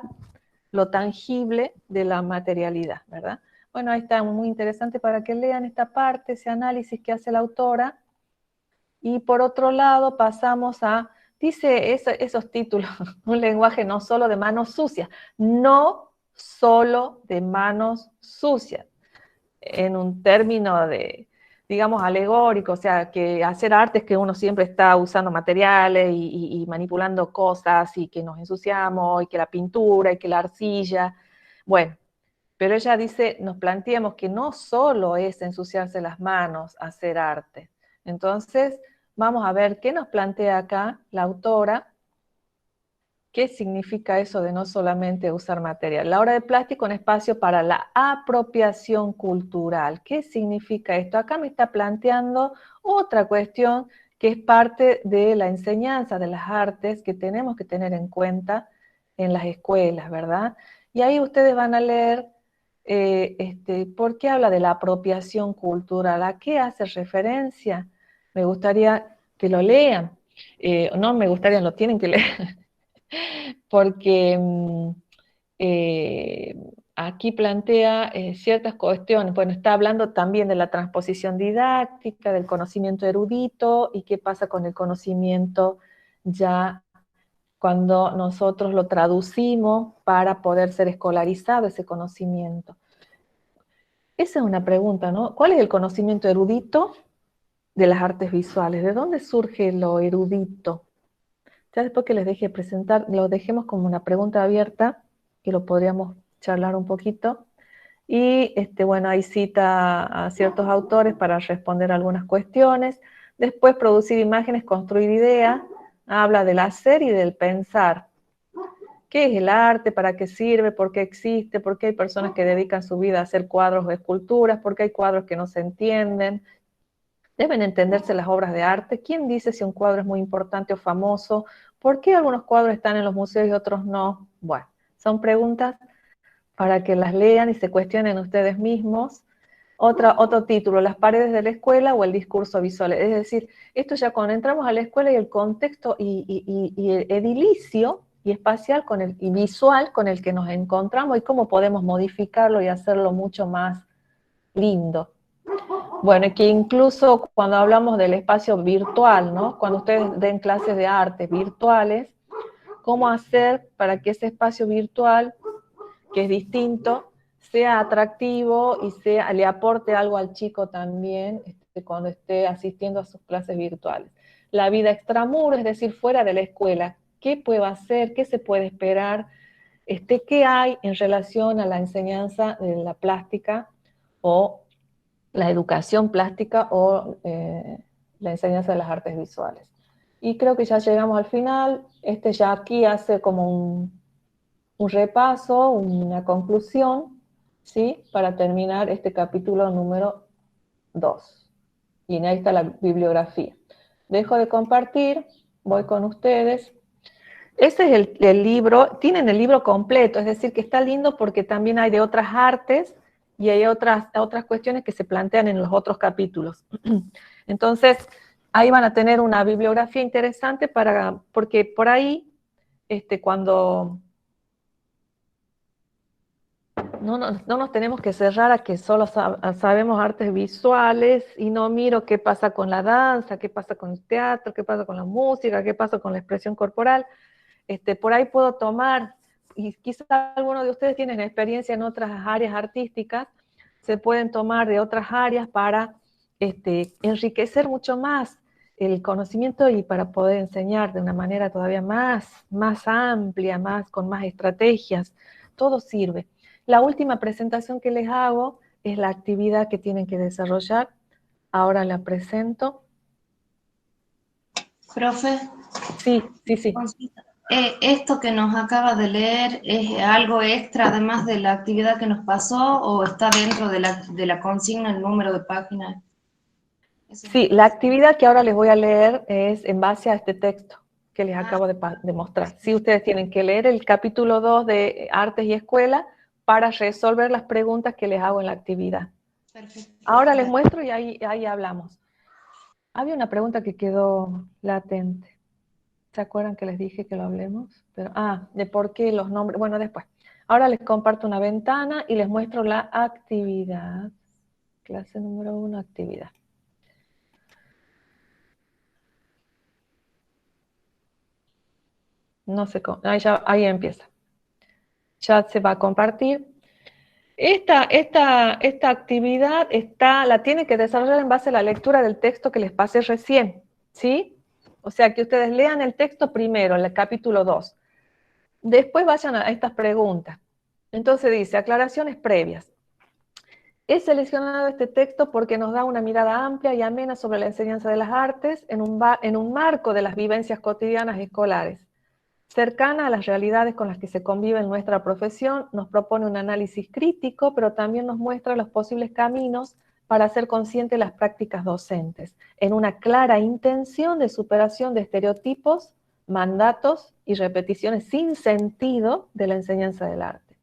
lo tangible de la materialidad, ¿verdad? Bueno, ahí está muy interesante para que lean esta parte, ese análisis que hace la autora. Y por otro lado pasamos dice esos títulos, un lenguaje no solo de manos sucias, no solo de manos sucias, en un término digamos, alegórico, o sea, que hacer arte es que uno siempre está usando materiales y manipulando cosas y que nos ensuciamos y que la pintura y que la arcilla, bueno, pero ella dice, nos planteamos que no solo es ensuciarse las manos hacer arte. Entonces, vamos a ver qué nos plantea acá la autora ¿Qué significa eso de no solamente usar material? La hora de plástico, un espacio para la apropiación cultural. ¿Qué significa esto? Acá me está planteando otra cuestión que es parte de la enseñanza de las artes que tenemos que tener en cuenta en las escuelas, ¿verdad? Y ahí ustedes van a leer ¿por qué habla de la apropiación cultural? ¿A qué hace referencia? Me gustaría que lo lean. No me gustaría, lo tienen que leer. Porque aquí plantea ciertas cuestiones. Bueno, está hablando también de la transposición didáctica, del conocimiento erudito, y qué pasa con el conocimiento ya cuando nosotros lo traducimos para poder ser escolarizado ese conocimiento. Esa es una pregunta, ¿no? ¿Cuál es el conocimiento erudito de las artes visuales? ¿De dónde surge lo erudito? Ya después que les deje presentar, lo dejemos como una pregunta abierta, que lo podríamos charlar un poquito. Y bueno, ahí cita a ciertos autores para responder algunas cuestiones. Después producir imágenes, construir ideas. Habla del hacer y del pensar. ¿Qué es el arte? ¿Para qué sirve? ¿Por qué existe? ¿Por qué hay personas que dedican su vida a hacer cuadros o esculturas? ¿Por qué hay cuadros que no se entienden? ¿Deben entenderse las obras de arte? ¿Quién dice si un cuadro es muy importante o famoso? ¿Por qué algunos cuadros están en los museos y otros no? Bueno, son preguntas para que las lean y se cuestionen ustedes mismos. Otro título, las paredes de la escuela o el discurso visual. Es decir, esto ya cuando entramos a la escuela y el contexto y edilicio y espacial y visual con el que nos encontramos y cómo podemos modificarlo y hacerlo mucho más lindo. Bueno, y que incluso cuando hablamos del espacio virtual, ¿no? Cuando ustedes den clases de arte virtuales, ¿cómo hacer para que ese espacio virtual, que es distinto, sea atractivo y le aporte algo al chico también cuando esté asistiendo a sus clases virtuales? La vida extramuros, es decir, fuera de la escuela, ¿qué puedo hacer? ¿Qué se puede esperar? ¿Qué hay en relación a la enseñanza de la plástica o la educación plástica o la enseñanza de las artes visuales? Y creo que ya llegamos al final. Ya aquí hace como un repaso, una conclusión, ¿sí? Para terminar este capítulo número 2. Y ahí está la bibliografía. Dejo de compartir, voy con ustedes. Este es el libro, tienen el libro completo, es decir, que está lindo porque también hay de otras artes y hay otras cuestiones que se plantean en los otros capítulos. Entonces, ahí van a tener una bibliografía interesante porque por ahí, cuando no nos tenemos que cerrar a que solo sabemos artes visuales y no miro qué pasa con la danza, qué pasa con el teatro, qué pasa con la música, qué pasa con la expresión corporal. Por ahí puedo tomar, y quizás algunos de ustedes tienen experiencia en otras áreas artísticas, se pueden tomar de otras áreas para enriquecer mucho más el conocimiento y para poder enseñar de una manera todavía más amplia, con más estrategias. Todo sirve. La última presentación que les hago es la actividad que tienen que desarrollar. Ahora la presento. Profe, Sí. ¿esto que nos acaba de leer es algo extra además de la actividad que nos pasó o está dentro de la consigna el número de páginas? Sí, la actividad que ahora les voy a leer es en base a este texto que les acabo de mostrar. Sí, ustedes tienen que leer el capítulo 2 de Artes y Escuela para resolver las preguntas que les hago en la actividad. Perfecto. Ahora les muestro y ahí hablamos. Había una pregunta que quedó latente. ¿Se acuerdan que les dije que lo hablemos? De por qué los nombres. Bueno, después. Ahora les comparto una ventana y les muestro la actividad. Clase número 1, actividad. No sé cómo. Ahí empieza. Ya se va a compartir. Esta actividad la tiene que desarrollar en base a la lectura del texto que les pasé recién, ¿sí? O sea, que ustedes lean el texto primero, el capítulo 2. Después vayan a estas preguntas. Entonces dice, aclaraciones previas. He seleccionado este texto porque nos da una mirada amplia y amena sobre la enseñanza de las artes en un marco de las vivencias cotidianas escolares. cercana a las realidades con las que se convive en nuestra profesión, nos propone un análisis crítico, pero también nos muestra los posibles caminos para hacer consciente las prácticas docentes, en una clara intención de superación de estereotipos, mandatos y repeticiones sin sentido de la enseñanza del arte.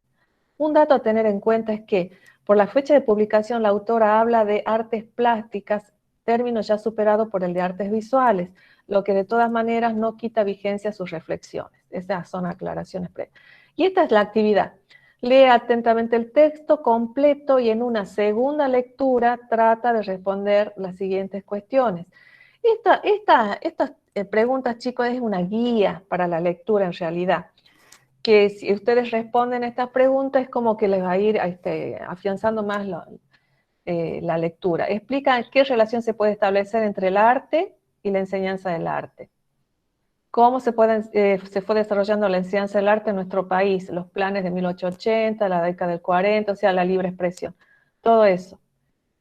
Un dato a tener en cuenta es que, por la fecha de publicación, la autora habla de artes plásticas, término ya superado por el de artes visuales, lo que de todas maneras no quita vigencia a sus reflexiones. Esas son aclaraciones previas. Y esta es la actividad. Lee atentamente el texto completo y en una segunda lectura trata de responder las siguientes cuestiones. Estas preguntas, chicos, es una guía para la lectura en realidad, que si ustedes responden estas preguntas es como que les va a ir afianzando más la lectura. Explica qué relación se puede establecer entre el arte y la enseñanza del arte. Cómo se fue desarrollando la enseñanza del arte en nuestro país, los planes de 1880, la década del 40, o sea, la libre expresión. Todo eso,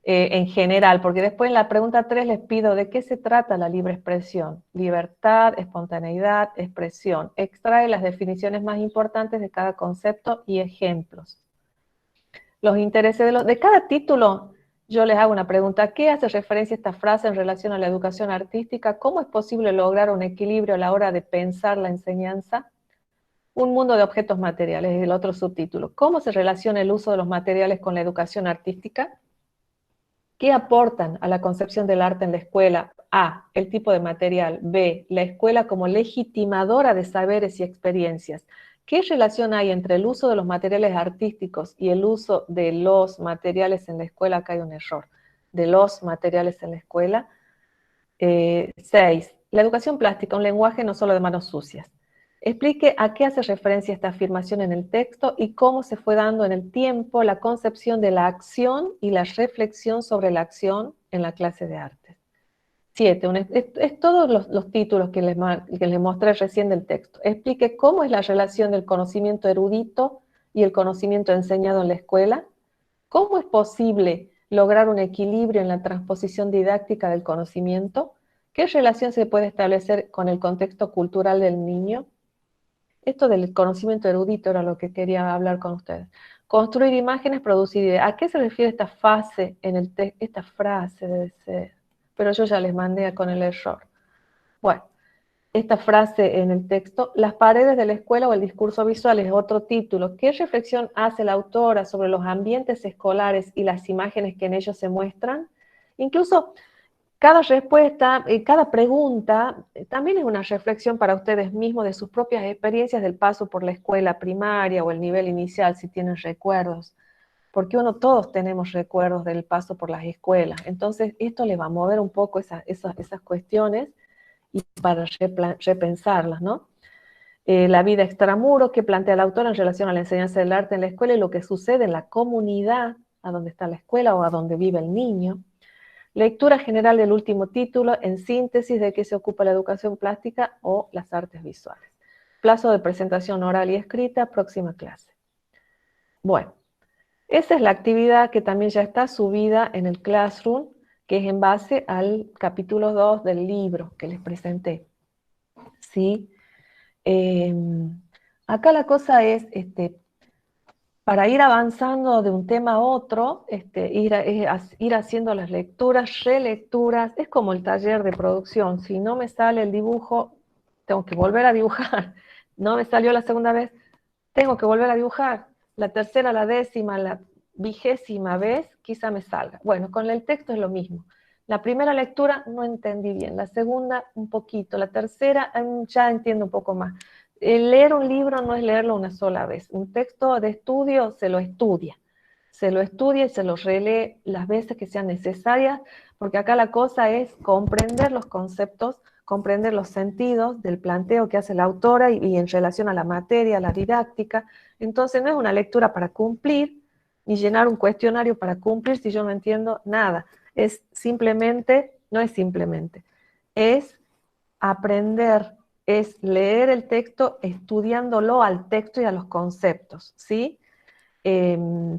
en general, porque después en la pregunta 3 les pido de qué se trata la libre expresión. Libertad, espontaneidad, expresión. Extrae las definiciones más importantes de cada concepto y ejemplos. Los intereses de cada título. Yo les hago una pregunta, ¿qué hace referencia a esta frase en relación a la educación artística? ¿Cómo es posible lograr un equilibrio a la hora de pensar la enseñanza? Un mundo de objetos materiales, es el otro subtítulo. ¿Cómo se relaciona el uso de los materiales con la educación artística? ¿Qué aportan a la concepción del arte en la escuela? A, el tipo de material. B, la escuela como legitimadora de saberes y experiencias. ¿Qué relación hay entre el uso de los materiales artísticos y el uso de los materiales en la escuela? Acá hay un error. De los materiales en la escuela. 6. La educación plástica, un lenguaje no solo de manos sucias. Explique a qué hace referencia esta afirmación en el texto y cómo se fue dando en el tiempo la concepción de la acción y la reflexión sobre la acción en la clase de artes. 7. Es todos los títulos que les mostré recién del texto. Explique cómo es la relación del conocimiento erudito y el conocimiento enseñado en la escuela. ¿Cómo es posible lograr un equilibrio en la transposición didáctica del conocimiento? ¿Qué relación se puede establecer con el contexto cultural del niño? Esto del conocimiento erudito era lo que quería hablar con ustedes. Construir imágenes, producir ideas. ¿A qué se refiere esta fase en el texto? Esta frase debe ser, pero yo ya les mandé con el error. Bueno, esta frase en el texto, las paredes de la escuela o el discurso visual es otro título. ¿Qué reflexión hace la autora sobre los ambientes escolares y las imágenes que en ellos se muestran? Incluso cada respuesta, cada pregunta, también es una reflexión para ustedes mismos de sus propias experiencias del paso por la escuela primaria o el nivel inicial, si tienen recuerdos. Porque todos tenemos recuerdos del paso por las escuelas. Entonces, esto les va a mover un poco esas cuestiones y para repensarlas, ¿no? La vida extramuro que plantea la autora en relación a la enseñanza del arte en la escuela y lo que sucede en la comunidad, a donde está la escuela o a donde vive el niño. Lectura general del último título, en síntesis de qué se ocupa la educación plástica o las artes visuales. Plazo de presentación oral y escrita, próxima clase. Bueno, esa es la actividad que también ya está subida en el Classroom, que es en base al capítulo 2 del libro que les presenté. ¿Sí? Acá la cosa es, para ir avanzando de un tema a otro, ir haciendo las lecturas, relecturas, es como el taller de producción. Si no me sale el dibujo, tengo que volver a dibujar. No me salió la segunda vez, tengo que volver a dibujar. La tercera, la décima, la 20ª vez, quizá me salga. Bueno, con el texto es lo mismo. La primera lectura no entendí bien, la segunda un poquito, la tercera ya entiendo un poco más. Leer un libro no es leerlo una sola vez. Un texto de estudio se lo estudia y se lo relee las veces que sean necesarias, porque acá la cosa es comprender los conceptos, comprender los sentidos del planteo que hace la autora y en relación a la materia, a la didáctica. Entonces no es una lectura para cumplir, ni llenar un cuestionario para cumplir si yo no entiendo nada. Es aprender, es leer el texto estudiándolo al texto y a los conceptos, ¿sí?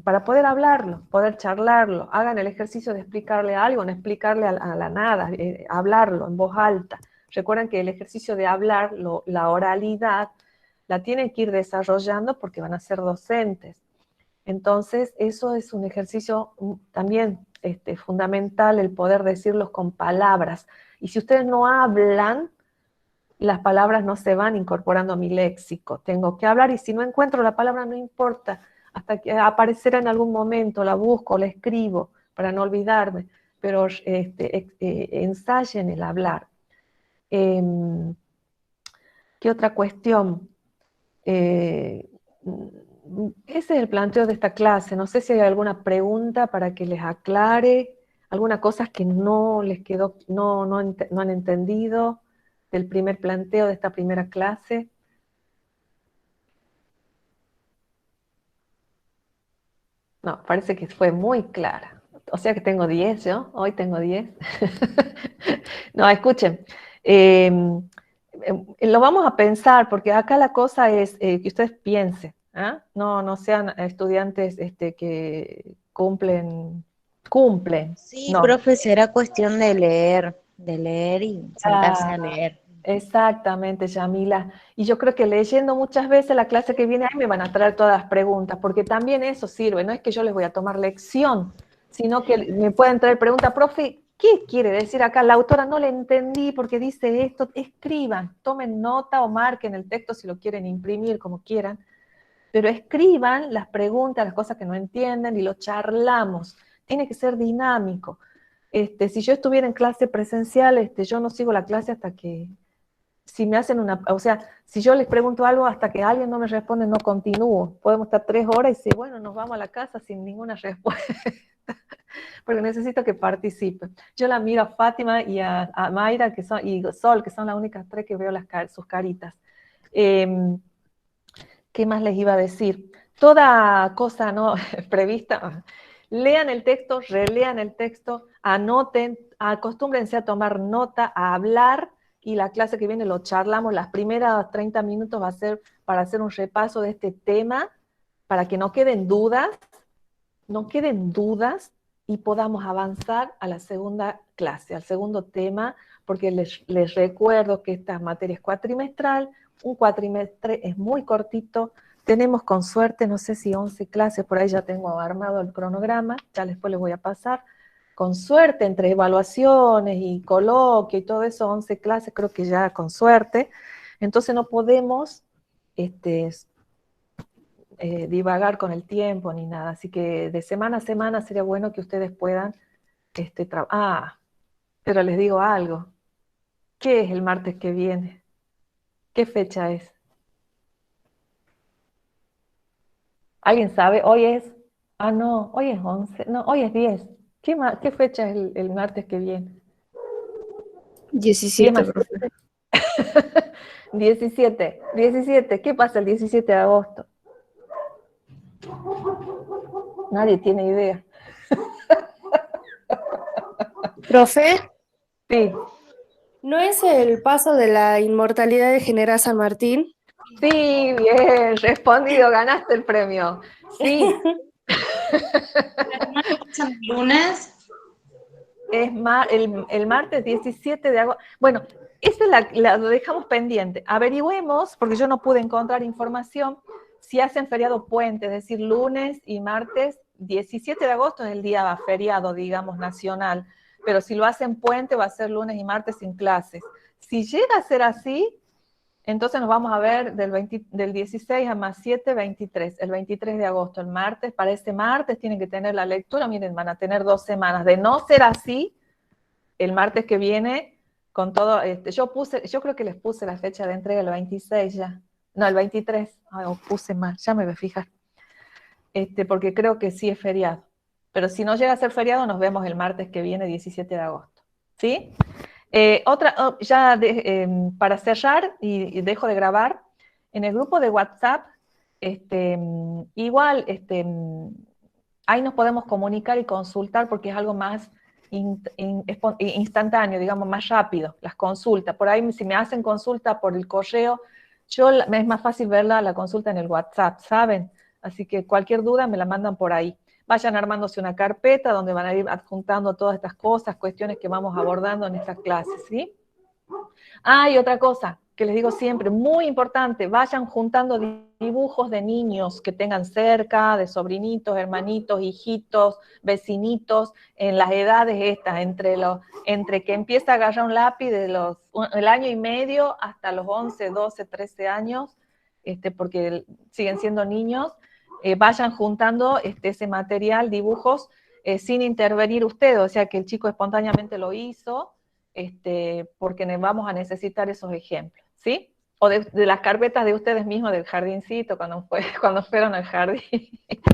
Para poder hablarlo, poder charlarlo. Hagan el ejercicio de explicarle algo, no explicarle a la nada, hablarlo en voz alta. Recuerden que el ejercicio de hablar, la oralidad, la tienen que ir desarrollando porque van a ser docentes. Entonces, eso es un ejercicio también fundamental, el poder decirlos con palabras. Y si ustedes no hablan, las palabras no se van incorporando a mi léxico. Tengo que hablar y si no encuentro la palabra, no importa, hasta que aparecerá en algún momento, la busco, la escribo, para no olvidarme, pero ensayen el hablar. ¿Qué otra cuestión? Ese es el planteo de esta clase. No sé si hay alguna pregunta para que les aclare, alguna cosa que no les quedó, no han entendido del primer planteo de esta primera clase. No, parece que fue muy clara. O sea que tengo 10 yo, hoy tengo 10. No, escuchen. Lo vamos a pensar, porque acá la cosa es que ustedes piensen, ¿eh? No sean estudiantes que cumplen. Sí, No. profe, será cuestión de leer y sentarse a leer. Exactamente, Yamila. Y yo creo que leyendo muchas veces la clase que viene ahí me van a traer todas las preguntas, porque también eso sirve, no es que yo les voy a tomar lección, sino que me pueden traer preguntas, profe, ¿qué quiere decir acá? La autora no le entendí porque dice esto. Escriban, tomen nota o marquen el texto si lo quieren imprimir, como quieran, pero escriban las preguntas, las cosas que no entienden y lo charlamos. Tiene que ser dinámico. Si yo estuviera en clase presencial, yo no sigo la clase hasta que, si me hacen o sea, si yo les pregunto algo hasta que alguien no me responde, no continúo. Podemos estar 3 horas y decir, bueno, nos vamos a la casa sin ninguna respuesta, porque necesito que participen. Yo la miro a Fátima y a Mayra y Sol, que son las únicas 3 que veo sus caritas. ¿Qué más les iba a decir? Toda cosa no prevista, lean el texto, relean el texto, anoten, acostúmbrense a tomar nota, a hablar, y la clase que viene lo charlamos. Las primeras 30 minutos va a ser para hacer un repaso de este tema, para que no queden dudas, y podamos avanzar a la segunda clase, al segundo tema, porque les recuerdo que esta materia es cuatrimestral. Un cuatrimestre es muy cortito, tenemos con suerte, no sé si 11 clases, por ahí ya tengo armado el cronograma, ya después les voy a pasar. Con suerte, entre evaluaciones y coloquio y todo eso, 11 clases, creo que ya con suerte. Entonces no podemos divagar con el tiempo ni nada, así que de semana a semana sería bueno que ustedes puedan pero les digo algo. ¿Qué es el martes que viene? ¿Qué fecha es? ¿Alguien sabe? Hoy es... no, hoy es 11. No, hoy es 10. ¿Qué fecha es el martes que viene? 17, profe. 17. ¿Qué pasa el 17 de agosto? Nadie tiene idea. Profe, Sí. ¿no es el paso de la inmortalidad de General San Martín? Sí, bien, respondido, ganaste el premio. Sí. ¿El lunes? Es el martes 17 de agosto. Bueno, esta lo dejamos pendiente. Averigüemos, porque yo no pude encontrar información, si hacen feriado puente, es decir, lunes y martes. 17 de agosto es el día feriado, digamos, nacional, pero si lo hacen puente va a ser lunes y martes sin clases. Si llega a ser así, entonces nos vamos a ver del 16 a más 7, 23, el 23 de agosto, el martes. Para ese martes tienen que tener la lectura, miren, van a tener 2 semanas. De no ser así, el martes que viene, con todo, yo creo que les puse la fecha de entrega el 26 ya, no, el 23, puse mal, ya me voy a fijar, porque creo que sí es feriado. Pero si no llega a ser feriado, nos vemos el martes que viene, 17 de agosto, ¿sí? Para cerrar, y dejo de grabar, en el grupo de WhatsApp, igual, ahí nos podemos comunicar y consultar porque es algo más instantáneo, digamos, más rápido, las consultas. Por ahí, si me hacen consulta por el correo, es más fácil verla la consulta en el WhatsApp, ¿saben? Así que cualquier duda me la mandan por ahí. Vayan armándose una carpeta donde van a ir adjuntando todas estas cosas, cuestiones que vamos abordando en estas clases, ¿sí? Y otra cosa, que les digo siempre, muy importante, vayan juntando dibujos de niños que tengan cerca, de sobrinitos, hermanitos, hijitos, vecinitos, en las edades estas, entre que empieza a agarrar un lápiz de el año y medio hasta los 11, 12, 13 años, porque siguen siendo niños, vayan juntando ese material, dibujos, sin intervenir ustedes, o sea que el chico espontáneamente lo hizo, porque vamos a necesitar esos ejemplos, ¿sí? O de las carpetas de ustedes mismos del jardincito, cuando fueron al jardín,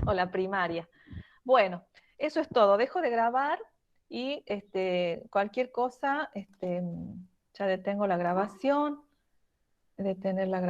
o la primaria. Bueno, eso es todo. Dejo de grabar y cualquier cosa, ya detengo la grabación, detener la grabación.